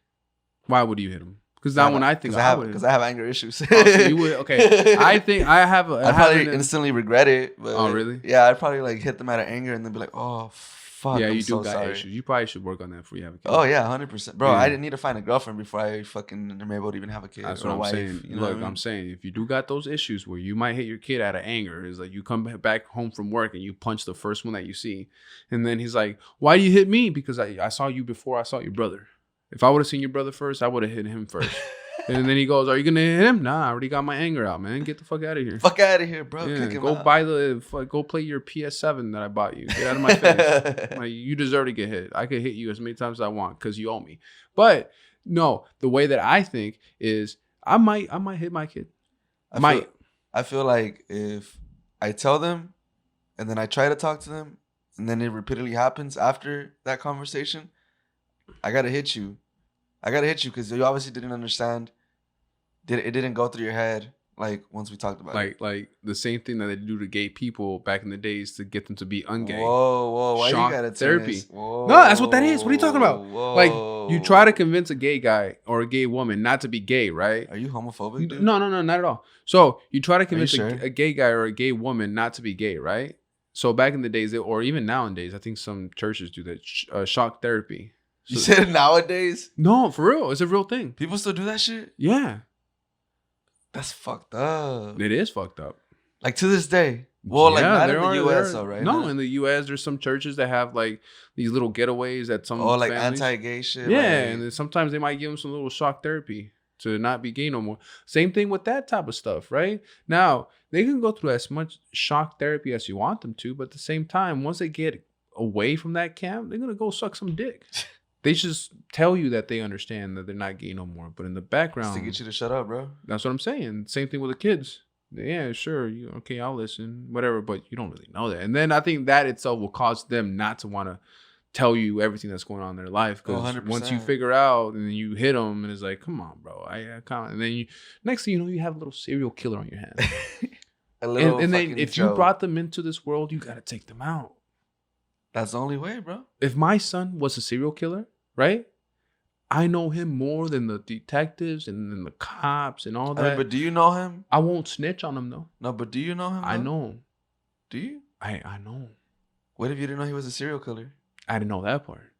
Why would you hit him? Because now when I think because I have anger issues. So you would, okay. I think I have. I'd probably instantly regret it. But oh really? Yeah, I'd probably like hit them out of anger and then be like, oh fuck. Yeah, I'm you so got sorry. issues. You probably should work on that before you have a kid. Oh yeah, 100%, bro. Yeah. I didn't need to find a girlfriend before I fucking am able to even have a kid. That's or what a I'm wife, saying. You know Look, what I mean? I'm saying if you do got those issues where you might hit your kid out of anger, is like you come back home from work and you punch the first one that you see, and then he's like, "Why do you hit me? Because I saw you before I saw your brother. If I would have seen your brother first, I would have hit him first." And then he goes, "Are you gonna hit him?" Nah, I already got my anger out, man. Get the fuck out of here. Fuck out of here, bro. Yeah, Kick him go out. buy go play your PS7 that I bought you. Get out of my face. Like, you deserve to get hit. I could hit you as many times as I want because you owe me. But no, the way that I think is I might hit my kid. I feel like if I tell them and then I try to talk to them and then it repeatedly happens after that conversation, I gotta hit you. I gotta hit you because you obviously didn't understand. It didn't go through your head like once we talked about it. Like the same thing that they do to gay people back in the days to get them to be ungay. Whoa, why Shock you gotta therapy? Whoa, no, that's what that is. What are you talking about? Whoa. Like, you try to convince a gay guy or a gay woman not to be gay, right? Are you homophobic, dude? No, not at all. So you try to convince sure? a gay guy or a gay woman not to be gay, right? So back in the days, or even nowadays, I think some churches do that. Shock therapy. You said nowadays? No, for real. It's a real thing. People still do that shit? Yeah. That's fucked up. It is fucked up. Like to this day. Well, yeah, like not in the US though, right? No, in the US there's some churches that have like these little getaways at some like families. anti-gay shit. Yeah, like, and then sometimes they might give them some little shock therapy to not be gay no more. Same thing with that type of stuff, right? Now, they can go through as much shock therapy as you want them to, but at the same time, once they get away from that camp, they're going to go suck some dick. They just tell you that they understand that they're not gay no more. But in the background... Just to get you to shut up, bro. That's what I'm saying. Same thing with the kids. Yeah, sure. Okay, I'll listen, whatever. But you don't really know that. And then I think that itself will cause them not to want to tell you everything that's going on in their life. Oh, Because once you 100%. figure out and then you hit them and it's like, come on, bro. I can't. And then next thing you know, you have a little serial killer on your hands. A little and then fucking if Joe. you brought them into this world, you got to take them out. That's the only way, bro. If my son was a serial killer, right? I know him more than the detectives and then the cops and all that. I mean, but do you know him? I won't snitch on him though. No, but do you know him? I know him. Do you? I know. What if you didn't know he was a serial killer? I didn't know that part.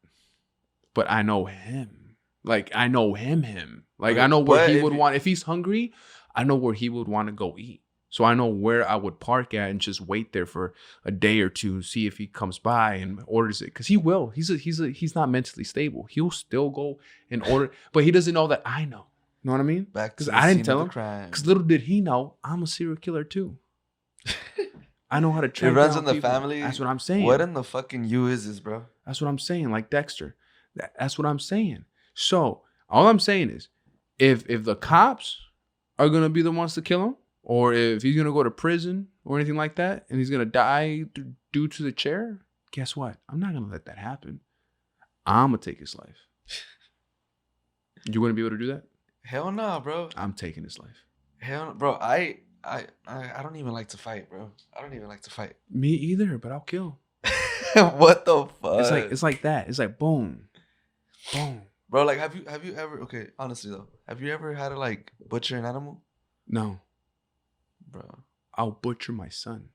But I know him. Like, I know him. Like, I know where he would want. If he's hungry, I know where he would want to go eat. So I know where I would park at and just wait there for a day or two, see if he comes by and orders it. Because he will. He's not mentally stable. He'll still go and order, but he doesn't know that I know. You know what I mean? Because I didn't tell him. Because little did he know, I'm a serial killer too. I know how to track. It runs in the family. That's what I'm saying. What in the fucking U is this, bro? That's what I'm saying. Like Dexter. That's what I'm saying. So all I'm saying is, if the cops are gonna be the ones to kill him, or if he's going to go to prison or anything like that, and he's going to die due to the chair, guess what? I'm not going to let that happen. I'm going to take his life. You wouldn't be able to do that? Hell no, bro. I'm taking his life. Hell no. Bro, I don't even like to fight, bro. I don't even like to fight. Me either, but I'll kill. What the fuck? It's like that. It's like boom. Boom. Bro, like have you ever, okay, honestly though, have you ever had to like butcher an animal? No. Bro, I'll butcher my son.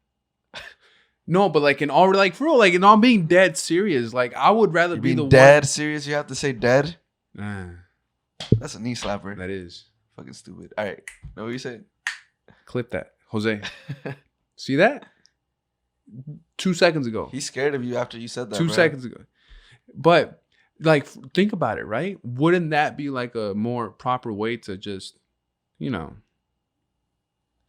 No, but like in all, like for real, like in all being dead serious, like I would rather be the dead one. Serious. You have to say dead. That's a knee slapper. That is fucking stupid. All right, know what you said? Clip that, Jose. See that? 2 seconds ago. He's scared of you after you said that. 2 seconds ago. But like, think about it, right? Wouldn't that be like a more proper way to just,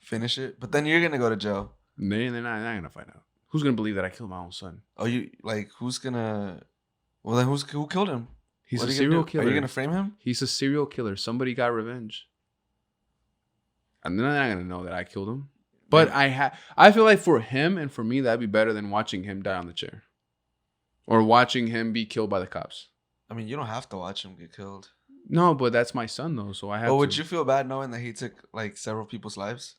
finish it? But then you're gonna go to jail. They're not gonna find out. Who's gonna believe that I killed my own son? Oh, you like who's gonna? Well, then who killed him? He's a serial killer. Are you gonna frame him? He's a serial killer. Somebody got revenge, and they're not gonna know that I killed him. But I feel like for him and for me, that'd be better than watching him die on the chair, or watching him be killed by the cops. I mean, you don't have to watch him get killed. No, but that's my son though, so I have. Oh, would you feel bad knowing that he took like several people's lives?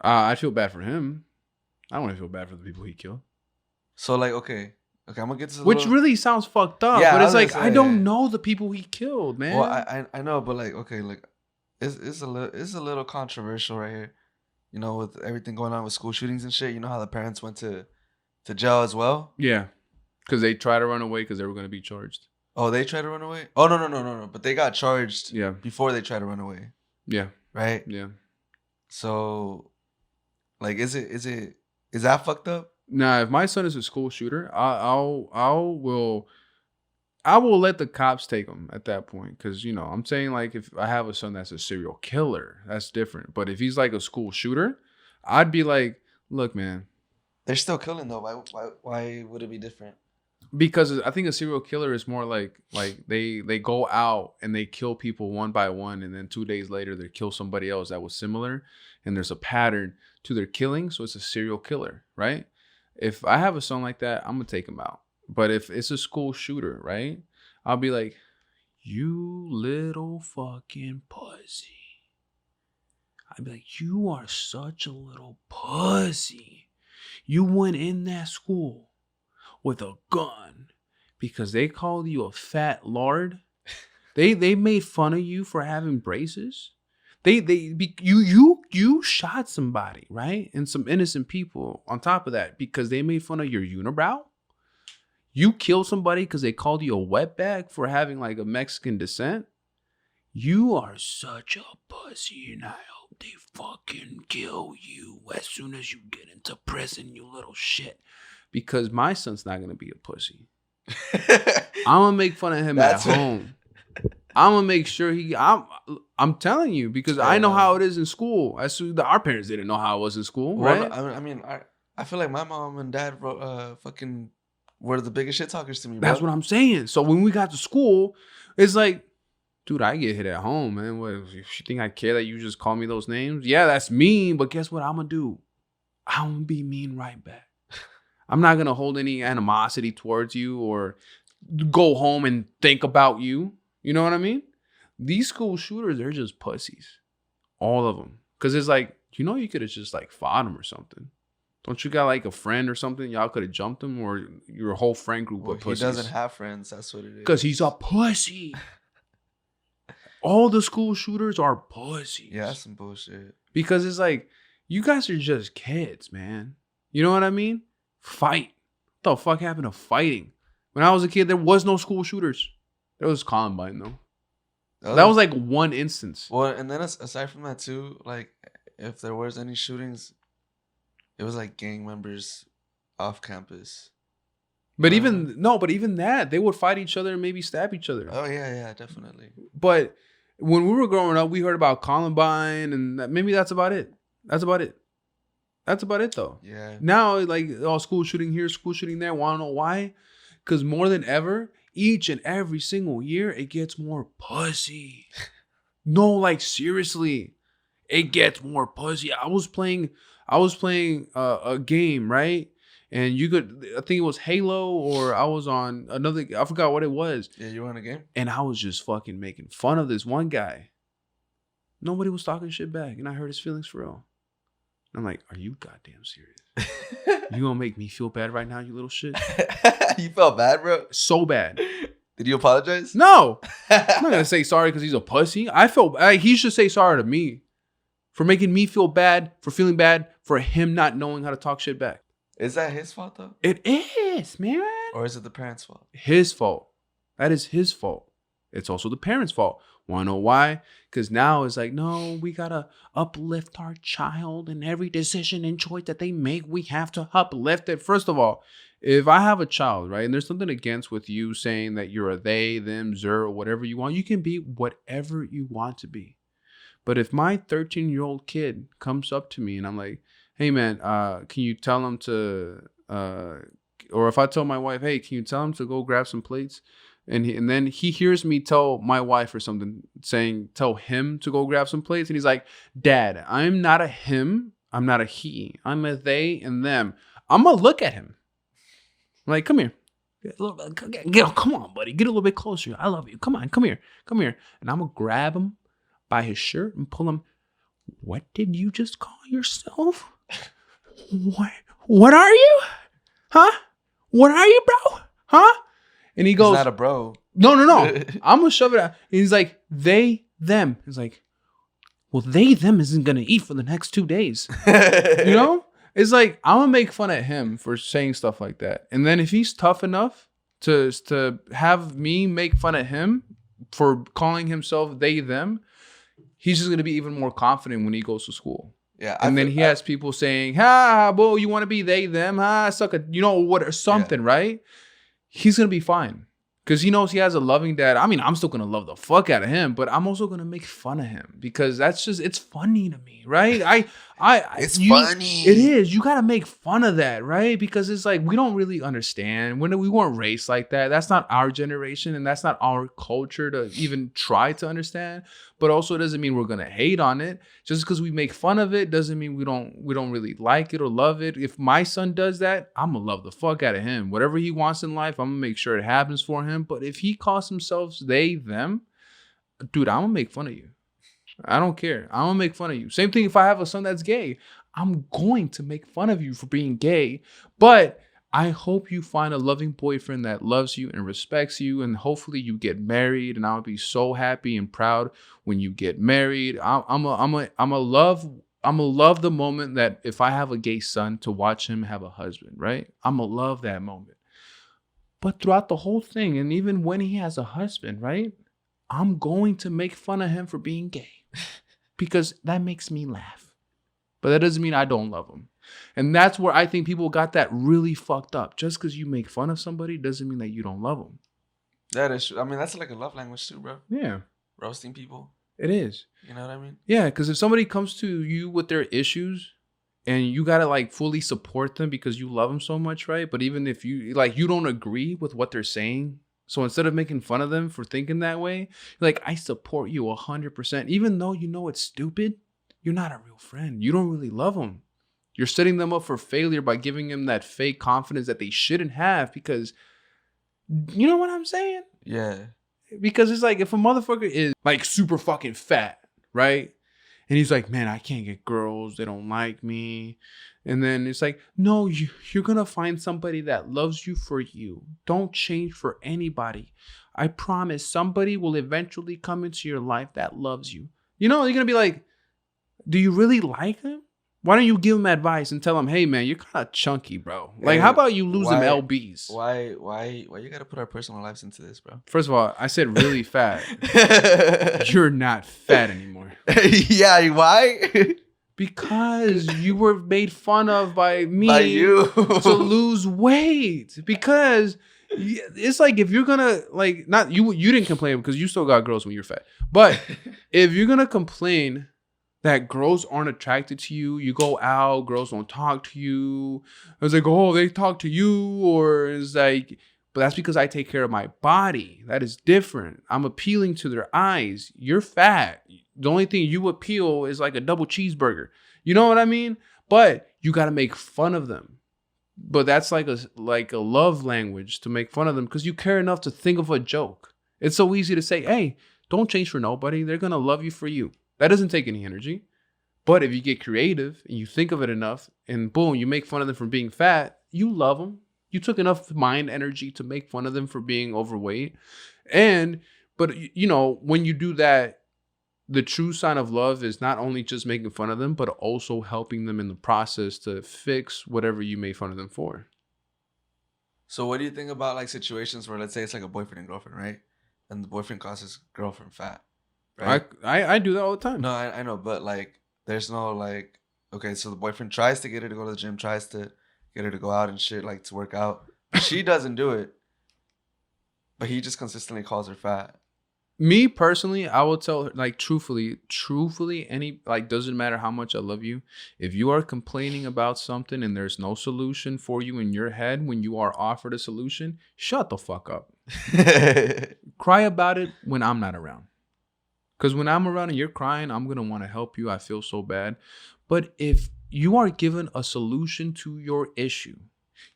I feel bad for him. I don't want to feel bad for the people he killed. So like, okay, I'm gonna get to which really sounds fucked up. Yeah, but it's like I don't know the people he killed, man. Well, I know, but like, okay, like it's a little controversial right here. With everything going on with school shootings and shit. You know how the parents went to jail as well? Yeah, because they tried to run away because they were going to be charged. Oh, they tried to run away? Oh, no. But they got charged. Yeah. Before they tried to run away. Yeah. Right. Yeah. So, like, is that fucked up? Nah, if my son is a school shooter, I will let the cops take him at that point. Because, I'm saying, like, if I have a son that's a serial killer, that's different. But if he's like a school shooter, I'd be like, look, man. They're still killing, though. Why would it be different? Because I think a serial killer is more like they go out and they kill people one by one. And then 2 days later, they kill somebody else that was similar. And there's a pattern to their killing. So it's a serial killer, right? If I have a son like that, I'm going to take him out. But if it's a school shooter, right? I'll be like, you little fucking pussy. I'd be like, you are such a little pussy. You went in that school with a gun because they called you a fat lard. They made fun of you for having braces. You shot somebody, right? And some innocent people on top of that because they made fun of your unibrow. You killed somebody because they called you a wetback for having like a Mexican descent. You are such a pussy, and I hope they fucking kill you as soon as you get into prison, you little shit. Because my son's not gonna be a pussy. I'm gonna make fun of him at home. I'm gonna make sure I'm telling you because I know how it is in school. Our parents didn't know how it was in school, right? I mean, I feel like my mom and dad fucking were the biggest shit talkers to me, bro. That's what I'm saying. So when we got to school, it's like Dude, I get hit at home, man. What, you think I care that you just call me those names? Yeah, that's mean, but guess what I'm gonna do? I'm gonna be mean right back. I'm not gonna hold any animosity towards you or go home and think about you. You know what I mean? These school shooters, they're just pussies. All of them. Because it's like, you could have just like fought him or something. Don't you got like a friend or something? Y'all could have jumped him, or your whole friend group of pussies. He doesn't have friends. That's what it is. Because he's a pussy. All the school shooters are pussies. Yeah, that's some bullshit. Because it's like, you guys are just kids, man. You know what I mean? Fight. What the fuck happened to fighting? When I was a kid, there was no school shooters. There was Columbine, though. Oh. That was like one instance. Well, and then aside from that, too, like, if there was any shootings, it was like gang members off campus. But even that, they would fight each other and maybe stab each other. Oh, yeah, definitely. But when we were growing up, we heard about Columbine, and maybe that's about it. That's about it, though. Yeah. Now, like, school shooting here, school shooting there. Want to know why? Because more than ever, each and every single year, it gets more pussy. No, like, seriously. It gets more pussy. I was playing a game, right? And I think it was Halo, or I was on another, I forgot what it was. Yeah, you were on a game? And I was just fucking making fun of this one guy. Nobody was talking shit back, and I hurt his feelings for real. And I'm like, are you goddamn serious? You gonna make me feel bad right now, you little shit? You felt bad, bro? So bad. Did you apologize? No. I'm not gonna say sorry because he's a pussy. He should say sorry to me for making me feel bad, for feeling bad, for him not knowing how to talk shit back. Is that his fault, though? It is, man. Or is it the parents' fault? His fault. That is his fault. It's also the parents' fault. Want to know why? Because now it's like, no, we got to uplift our child, and every decision and choice that they make, we have to uplift it. First of all, if I have a child, right, and there's something against with you saying that you're a they, them, zer, or whatever you want, you can be whatever you want to be. But if my 13-year-old kid comes up to me and I'm like, hey, man, can you tell him to, or if I tell my wife, hey, can you tell him to go grab some plates? And then he hears me tell my wife or something, tell him to go grab some plates. And he's like, Dad, I'm not a him. I'm not a he. I'm a they and them. I'm going to look at him. I'm like, come here. Come on, buddy. Get a little bit closer. I love you. Come on. Come here. And I'm going to grab him by his shirt and pull him. What did you just call yourself? What are you? Huh? What are you, bro? Huh? And he goes, he's not a bro. No. I'm going to shove it out. And he's like, they, them. He's like, well, they, them isn't going to eat for the next 2 days. You know? It's like, I'm going to make fun at him for saying stuff like that. And then if he's tough enough to have me make fun at him for calling himself they, them, he's just going to be even more confident when he goes to school. Yeah. And then he has people saying, bro, you want to be they, them? Suck it. You know what? Or something, yeah. Right? He's going to be fine. Because he knows he has a loving dad. I mean, I'm still going to love the fuck out of him, but I'm also going to make fun of him because it's funny to me, right? It's funny. It is. You got to make fun of that, right? Because it's like, we don't really understand. We weren't raised like that. That's not our generation, and that's not our culture to even try to understand. But also, it doesn't mean we're going to hate on it. Just because we make fun of it doesn't mean we don't really like it or love it. If my son does that, I'm going to love the fuck out of him. Whatever he wants in life, I'm going to make sure it happens for him. But if he calls himself they, them, dude, I'm going to make fun of you. I don't care. I'm going to make fun of you. Same thing if I have a son that's gay. I'm going to make fun of you for being gay. But I hope you find a loving boyfriend that loves you and respects you, and hopefully you get married. And I'll be so happy and proud when you get married. I'm a love the moment that if I have a gay son, to watch him have a husband, right? I'm gonna love that moment. But throughout the whole thing, and even when he has a husband, right? I'm going to make fun of him for being gay because that makes me laugh. But that doesn't mean I don't love him. And that's where I think people got that really fucked up. Just because you make fun of somebody doesn't mean that you don't love them. That is true. I mean, that's like a love language too, bro. Yeah. Roasting people. It is. You know what I mean? Yeah, because if somebody comes to you with their issues and you got to like fully support them because you love them so much, right? But even if you don't agree with what they're saying, So instead of making fun of them for thinking that way, like, I support you 100%. Even though you know it's stupid, you're not a real friend. You don't really love them. You're setting them up for failure by giving them that fake confidence that they shouldn't have because, you know what I'm saying? Yeah. Because it's like if a motherfucker is like super fucking fat, right? And he's like, man, I can't get girls. They don't like me. And then it's like, no, you're going to find somebody that loves you for you. Don't change for anybody. I promise somebody will eventually come into your life that loves you. You know, you're going to be like, do you really like him? Why don't you give him advice and tell him, hey, man, you're kind of chunky, bro. Like, how about you lose them LBs? Why you got to put our personal lives into this, bro? First of all, I said really fat. You're not fat anymore. Yeah, why? Because you were made fun of by me to lose weight. Because it's like if you're gonna like not you didn't complain because you still got girls when you're fat. But if you're gonna complain that girls aren't attracted to you, you go out, girls don't talk to you. It's like, oh, they talk to you, or it's like, but that's because I take care of my body. That is different. I'm appealing to their eyes. You're fat. The only thing you appeal is like a double cheeseburger. You know what I mean? But you got to make fun of them. But that's like a love language to make fun of them because you care enough to think of a joke. It's so easy to say, hey, don't change for nobody. They're going to love you for you. That doesn't take any energy. But if you get creative and you think of it enough and boom, you make fun of them for being fat, you love them. You took enough mind energy to make fun of them for being overweight. But you know, when you do that, the true sign of love is not only just making fun of them, but also helping them in the process to fix whatever you made fun of them for. So what do you think about like situations where, let's say it's like a boyfriend and girlfriend, right? And the boyfriend calls his girlfriend fat. Right? I do that all the time. No, I know, but like there's no like, okay, so the boyfriend tries to get her to go to the gym, tries to get her to go out and shit, like to work out. She doesn't do it, but he just consistently calls her fat. Me personally, I will tell her, like, truthfully, any, like, doesn't matter how much I love you. If you are complaining about something and there's no solution for you in your head when you are offered a solution, shut the fuck up. Cry about it when I'm not around. Because when I'm around and you're crying, I'm going to want to help you. I feel so bad. But if you are given a solution to your issue,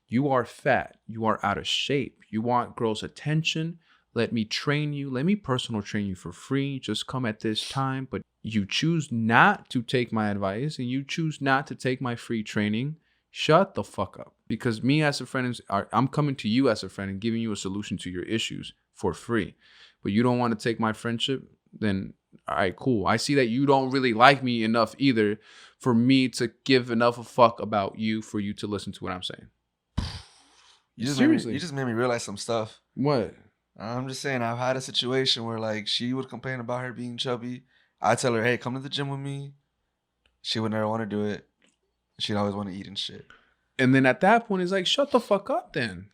you are fat, you are out of shape, you want girls' attention, let me train you. Let me personal train you for free. Just come at this time. But you choose not to take my advice and you choose not to take my free training. Shut the fuck up. Because me as a friend, I'm coming to you as a friend and giving you a solution to your issues for free. But you don't want to take my friendship, then all right, cool. I see that you don't really like me enough either for me to give enough a fuck about you for you to listen to what I'm saying. You just made me realize some stuff. What? I'm just saying, I've had a situation where like she would complain about her being chubby. I tell her, hey, come to the gym with me. She would never want to do it. She'd always want to eat and shit. And then at that point, it's like, shut the fuck up then.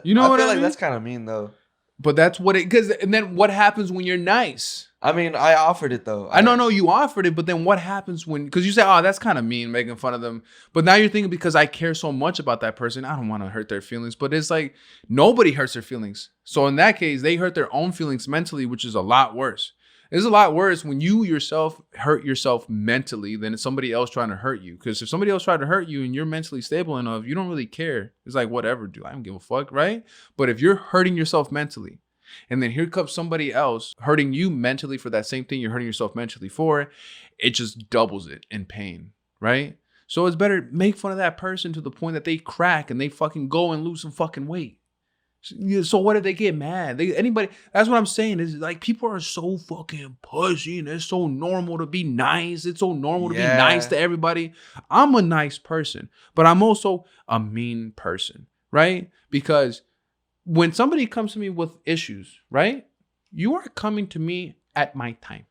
You know what I mean? I feel like that's kind of mean though. But that's what and then what happens when you're nice? I mean, I offered it though. I don't know, you offered it, but then what happens because you say, oh, that's kind of mean, making fun of them. But now you're thinking because I care so much about that person, I don't want to hurt their feelings. But it's like nobody hurts their feelings. So in that case, they hurt their own feelings mentally, which is a lot worse. It's a lot worse when you yourself hurt yourself mentally than somebody else trying to hurt you. Because if somebody else tried to hurt you and you're mentally stable enough, you don't really care. It's like, whatever, dude. I don't give a fuck, right? But if you're hurting yourself mentally, and then here comes somebody else hurting you mentally for that same thing you're hurting yourself mentally for, it just doubles it in pain, right? So it's better make fun of that person to the point that they crack and they fucking go and lose some fucking weight. So what if they get mad? That's what I'm saying is like people are so fucking pushy and it's so normal to be nice. It's so normal to be nice to everybody. I'm a nice person, but I'm also a mean person, right? Because when somebody comes to me with issues, right? You are coming to me at my time,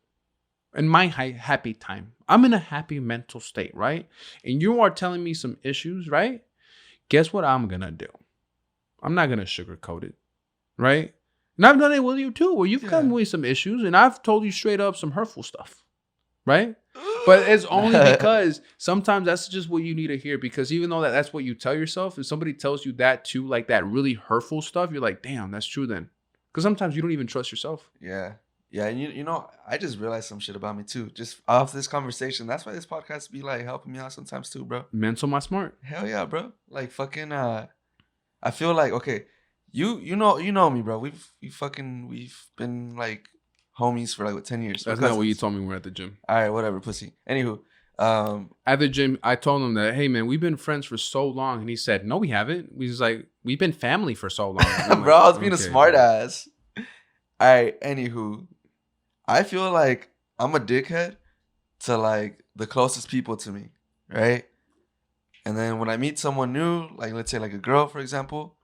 in my happy time. I'm in a happy mental state, right? And you are telling me some issues, right? Guess what I'm going to do? I'm not going to sugarcoat it, right? And I've done it with you too, where you've come with some issues and I've told you straight up some hurtful stuff, right? But it's only because sometimes that's just what you need to hear. Because even though that's what you tell yourself, if somebody tells you that too, like that really hurtful stuff, you're like, damn, that's true then. Because sometimes you don't even trust yourself. Yeah. Yeah, and you know, I just realized some shit about me too. Just off this conversation. That's why this podcast be like helping me out sometimes too, bro. Menso Mas Smart. Hell yeah, bro. Like fucking I feel like okay, you know me, bro. We've been like homies for like 10 years. That's not what you told me when we were at the gym. All right, whatever, pussy. Anywho, at the gym, I told him that, hey man, we've been friends for so long, and he said, no, we haven't. We was like, we've been family for so long. Bro, I was being a smart ass. All right, anywho, I feel like I'm a dickhead to like the closest people to me, right? And then when I meet someone new, like let's say like a girl, for example,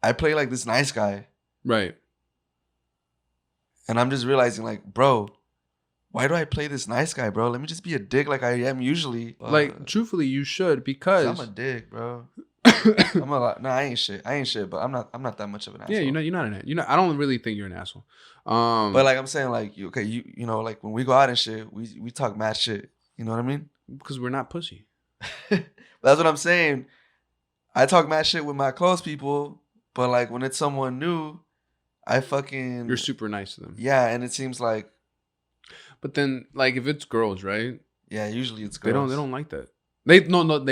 I play like this nice guy. Right. And I'm just realizing like, bro, why do I play this nice guy, bro? Let me just be a dick like I am usually. Like, truthfully, you should, because I'm a dick, bro. I'm a lot. No, I ain't shit, but I'm not that much of an asshole. Yeah, you're not. I don't really think you're an asshole. But like I'm saying, like you know, like when we go out and shit, we talk mad shit. You know what I mean? Because we're not pussy. That's what I'm saying. I talk mad shit with my close people, but like when it's someone new, you're super nice to them. Yeah, and it seems like. But then, like, if it's girls, right? Yeah, usually it's girls. They don't like that. They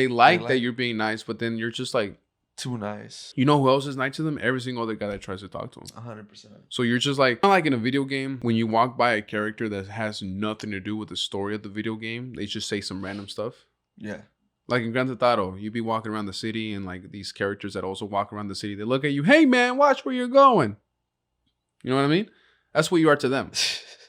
like that you're being nice, but then you're just like too nice. You know who else is nice to them? Every single other guy that tries to talk to them. 100%. So you're just like, not like in a video game, when you walk by a character that has nothing to do with the story of the video game, they just say some random stuff. Yeah. Like in Grand Theft Auto, you be walking around the city, and like these characters that also walk around the city, they look at you, hey man, watch where you're going. You know what I mean? That's what you are to them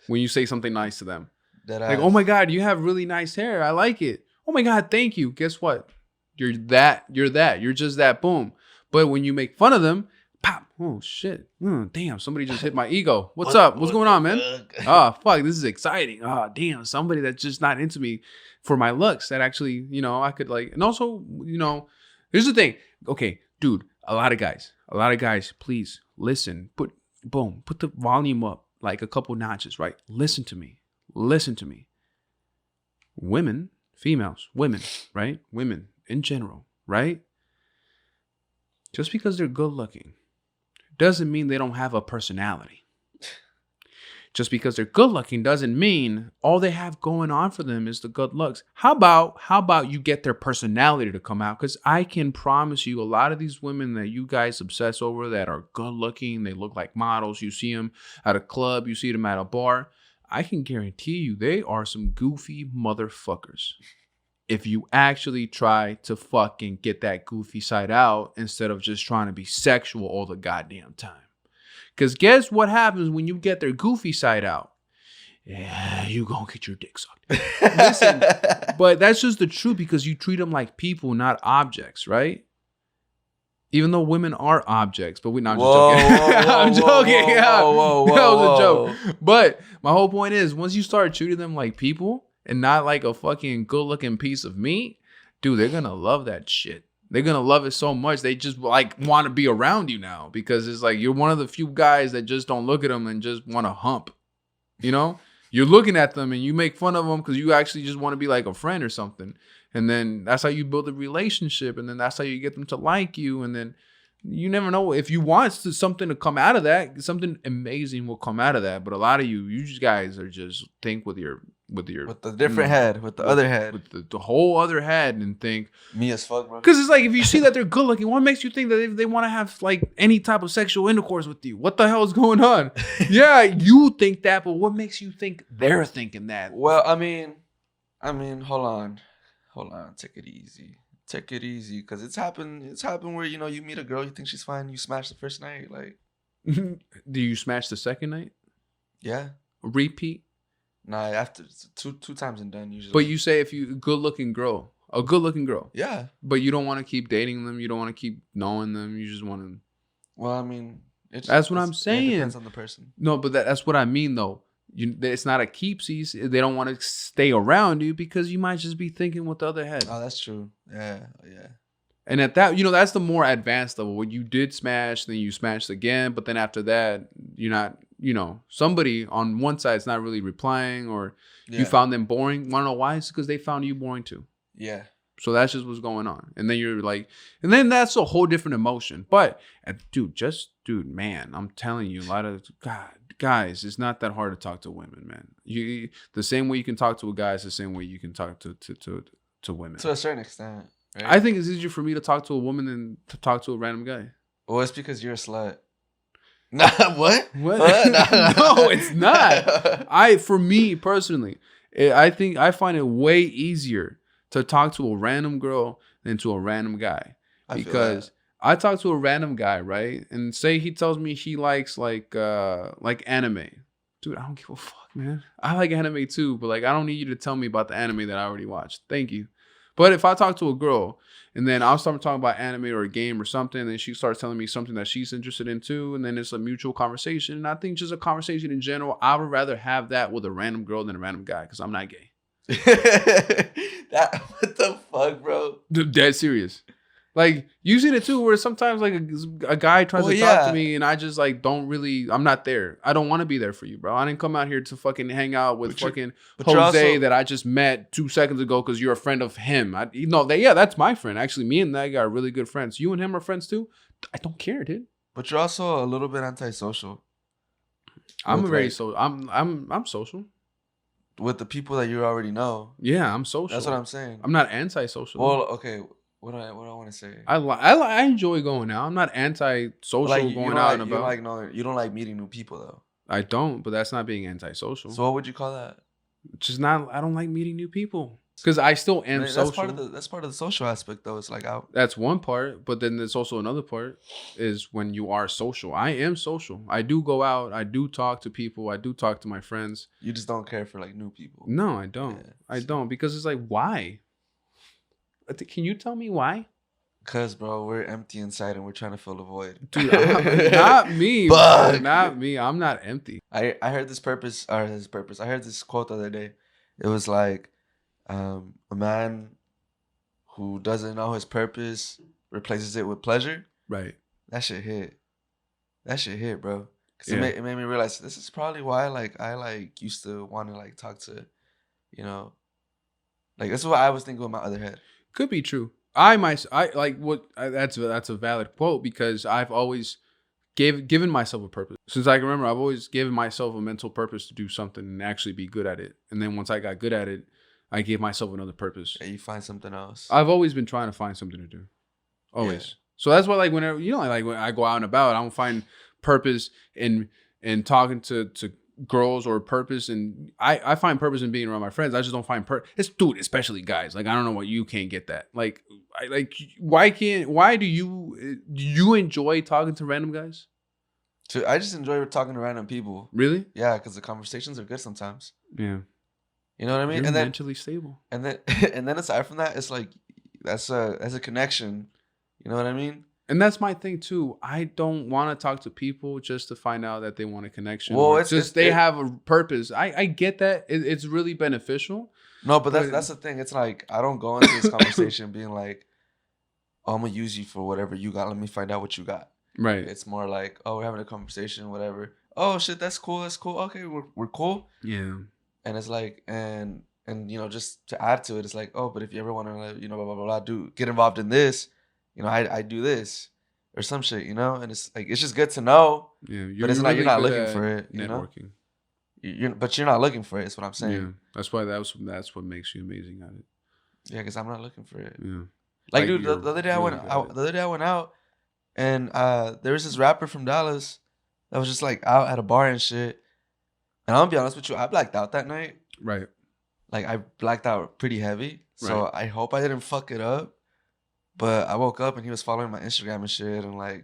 when you say something nice to them. Like, oh my God, you have really nice hair. I like it. Oh my God, thank you. Guess what? You're that. You're just that. Boom. But when you make fun of them, pop. Oh shit. Damn, somebody just hit my ego. What's up? What's going on, man? Oh, fuck. This is exciting. Oh, damn. Somebody that's just not into me for my looks that actually, you know, I could like. And also, you know, here's the thing. Okay, dude, a lot of guys, please listen. Put the volume up like a couple notches, right? Listen to me. Women, females, women, right? Women in general, right? Just because they're good looking doesn't mean they don't have a personality. Just because they're good looking doesn't mean all they have going on for them is the good looks. How about you get their personality to come out? Because I can promise you a lot of these women that you guys obsess over that are good looking, they look like models. You see them at a club, you see them at a bar. I can guarantee you they are some goofy motherfuckers. If you actually try to fucking get that goofy side out instead of just trying to be sexual all the goddamn time. Because guess what happens when you get their goofy side out? Yeah, you gonna get your dick sucked. Listen, but that's just the truth because you treat them like people, not objects, right? Even though women are objects, but we're not just joking. I'm joking. That was a joke. But my whole point is, once you start treating them like people and not like a fucking good-looking piece of meat, dude, they're gonna love that shit. They're gonna love it so much they just like want to be around you now because it's like you're one of the few guys that just don't look at them and just want to hump. You know, you're looking at them and you make fun of them because you actually just want to be like a friend or something. And then that's how you build a relationship. And then that's how you get them to like you. And then you never know if you want something to come out of that, something amazing will come out of that. But a lot of you just guys are just think with the different head, with the other head, with the whole other head, and think me as fuck, bro. Because it's like if you see that they're good looking, what makes you think that they want to have like any type of sexual intercourse with you? What the hell is going on? Yeah, you think that, but what makes you think they're thinking that? Well, I mean, hold on, take it easy, because it's happened where you know you meet a girl, you think she's fine, you smash the first night, like. Do you smash the second night? Yeah. Repeat. Nah, after two times and done usually. But you say if you a good looking girl. Yeah. But you don't want to keep dating them. You don't want to keep knowing them. You just want to. Well, I mean, that's what I'm saying. It depends on the person. No, but that's what I mean though. It's not a keepsies. They don't want to stay around you because you might just be thinking with the other head. Oh, that's true. Yeah. And at that, that's the more advanced level. When you did smash, then you smashed again, but then after that, you're not somebody on one side is not really replying, or you found them boring. Want to know why? It's because they found you boring too. Yeah. So that's just what's going on. And then you're like, and then that's a whole different emotion. But dude, man, I'm telling you, a lot of guys, it's not that hard to talk to women, man. The same way you can talk to a guy is the same way you can talk to women. To a certain extent. Right? I think it's easier for me to talk to a woman than to talk to a random guy. Well, it's because you're a slut. Nah, what? What? No, it's not. For me personally, I think I find it way easier to talk to a random girl than to a random guy. Because I talk to a random guy, right? And say he tells me he likes like anime. Dude, I don't give a fuck, man. I like anime too, but like I don't need you to tell me about the anime that I already watched. Thank you. But if I talk to a girl and then I'll start talking about anime or a game or something, and then she starts telling me something that she's interested in too, and then it's a mutual conversation. And I think just a conversation in general, I would rather have that with a random girl than a random guy because I'm not gay. What the fuck, bro? Dead serious. Like, you seen it too, where sometimes like a guy tries to talk to me and I just like I'm not there. I don't want to be there for you, bro. I didn't come out here to fucking hang out with fucking Jose that I just met 2 seconds ago because you're a friend of him. That's my friend. Actually, me and that guy are really good friends. You and him are friends too? I don't care, dude. But you're also a little bit antisocial. I'm very social. I'm social. With the people that you already know. Yeah, I'm social. That's what I'm saying. I'm not antisocial. Well, okay. What do I want to say? I enjoy going out. I'm not anti-social going out and about. You don't like meeting new people though. I don't, but that's not being antisocial. So what would you call that? Just not. I don't like meeting new people because I still am social. That's part of the social aspect though. It's like that's one part, but then there's also another part is when you are social. I am social. I do go out. I do talk to people. I do talk to my friends. You just don't care for like new people. No, I don't. Yeah, I don't because it's like why. Can you tell me why? Because, bro, we're empty inside and we're trying to fill the void. Dude, not me. Bro, not me. I'm not empty. I heard this I heard this quote the other day. It was like, a man who doesn't know his purpose replaces it with pleasure. Right. That shit hit, bro. Because it made me realize this is probably why I used to want to talk to, that's what I was thinking with my other head. Could be true. That's a valid quote because I've always given myself a purpose. Since I can remember, I've always given myself a mental purpose to do something and actually be good at it. And then once I got good at it, I gave myself another purpose. Yeah, you find something else. I've always been trying to find something to do. Always. Yeah. So that's why whenever when I go out and about, I don't find purpose in talking to girls or purpose, and I find purpose in being around my friends. I just don't find especially guys. I don't know why you can't get that. Why do you enjoy talking to random guys? I just enjoy talking to random people. Really? Yeah, because the conversations are good sometimes. Yeah. You know what I mean? You're and then mentally stable. And then and then aside from that, it's like that's a connection. You know what I mean? And that's my thing too. I don't want to talk to people just to find out that they want a connection. Well, they have a purpose. I get that. It's really beneficial. No, but that's the thing. It's like I don't go into this conversation being like, oh, I'm gonna use you for whatever you got. Let me find out what you got. Right. It's more like, oh, we're having a conversation, whatever. Oh shit, that's cool. That's cool. Okay, we're cool. Yeah. And it's like and just to add to it, it's like, oh, but if you ever want to blah blah blah get involved in this. I do this or some shit, and it's like it's just good to know. Yeah, but it's not you're not looking for it, networking. But you're not looking for it. Is what I'm saying. Yeah, that's why that's what makes you amazing at it. Yeah, because I'm not looking for it. Yeah, dude, the other day I went out, and there was this rapper from Dallas that was just out at a bar and shit. And I'm gonna be honest with you, I blacked out that night. Right. I blacked out pretty heavy, so I hope I didn't fuck it up. But I woke up and he was following my Instagram and shit, and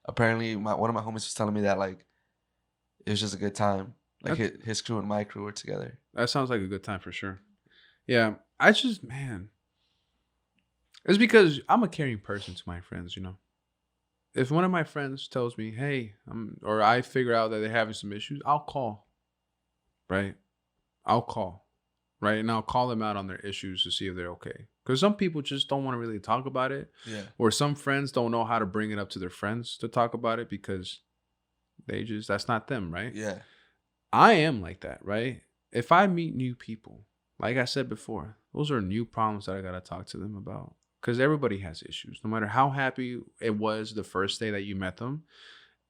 apparently one of my homies was telling me that it was just a good time. His crew and my crew were together. That sounds like a good time for sure. Yeah, it's because I'm a caring person to my friends. If one of my friends tells me, "Hey," or I figure out that they're having some issues, I'll call. Right, I'll call. Right, and I'll call them out on their issues to see if they're okay. Because some people just don't want to really talk about it. Yeah. Or some friends don't know how to bring it up to their friends to talk about it because That's not them, right? Yeah. I am like that, right? If I meet new people, like I said before, those are new problems that I got to talk to them about. Because everybody has issues. No matter how happy it was the first day that you met them,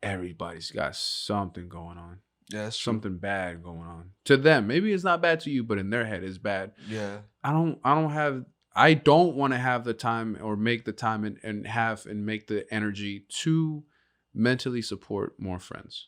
everybody's got something going on. Yeah, that's true. Something bad going on. To them, maybe it's not bad to you, but in their head it's bad. Yeah. I don't want to have the time or make the time and make the energy to mentally support more friends.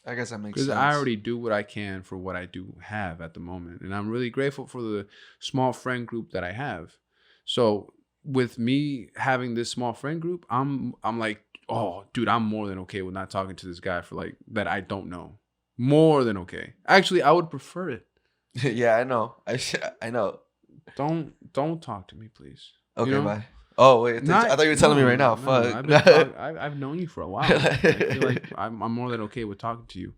I guess that makes sense. Because I already do what I can for what I do have at the moment. And I'm really grateful for the small friend group that I have. So with me having this small friend group, I'm like, oh, dude, I'm more than okay with not talking to this guy for like that I don't know. More than okay. Actually, I would prefer it. Yeah, I know. I know. Don't talk to me, please. Okay, bye. Oh wait, I thought you were telling me right now. Fuck. I've known you for a while. I feel like I'm more than okay with talking to you.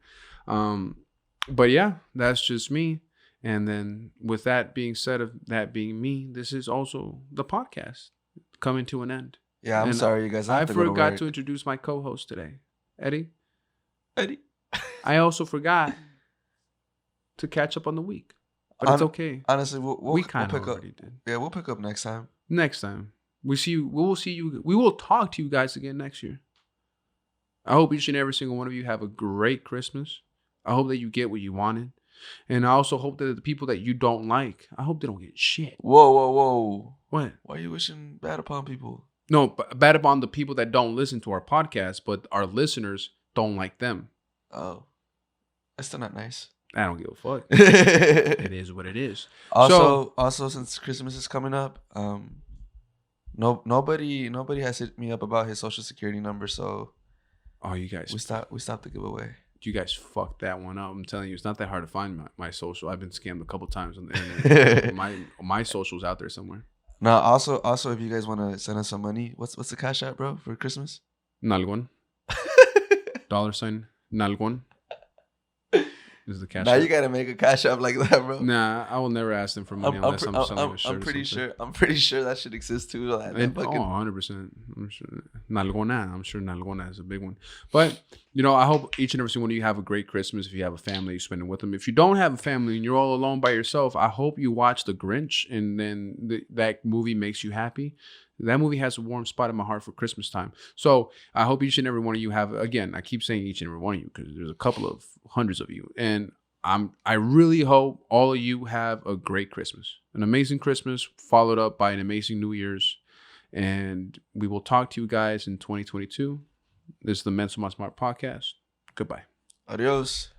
But yeah, that's just me. And then with that being said, of that being me, this is also the podcast coming to an end. Yeah, I'm sorry, you guys. I forgot to introduce my co-host today, Eddie. Eddie. I also forgot to catch up on the week, but it's okay. Honestly, we kind of pick already up. did. Yeah, we'll pick up next time. Next time. We will see you. We will talk to you guys again next year. I hope each and every single one of you have a great Christmas. I hope that you get what you wanted. And I also hope that the people that you don't like, I hope they don't get shit. Whoa. What? Why are you wishing bad upon people? No, bad upon the people that don't listen to our podcast, but our listeners don't like them. Oh. That's still not nice. I don't give a fuck. It is what it is. Also, since Christmas is coming up, nobody has hit me up about his social security number, so you guys, we stopped the giveaway. You guys fucked that one up. I'm telling you, it's not that hard to find my social. I've been scammed a couple times on the internet. my social's out there somewhere. No, also, if you guys want to send us some money, what's the cash app, bro, for Christmas? Nalgon. $, Nalgon. This is the cash now app. You gotta make a cash app like that, bro. Nah, I will never ask them for money unless I'm selling a shirt. I'm pretty sure that should exist too. 100%. I'm sure Nalgona. I'm sure Nalgona is a big one. But I hope each and every single one of you have a great Christmas. If you have a family, you're spending with them. If you don't have a family and you're all alone by yourself, I hope you watch The Grinch and then that movie makes you happy. That movie has a warm spot in my heart for Christmas time. So I hope each and every one of you have, again, I keep saying each and every one of you because there's a couple of hundreds of you. And I really hope all of you have a great Christmas, an amazing Christmas followed up by an amazing New Year's. And we will talk to you guys in 2022. This is the Menso Mas Smart podcast. Goodbye. Adios.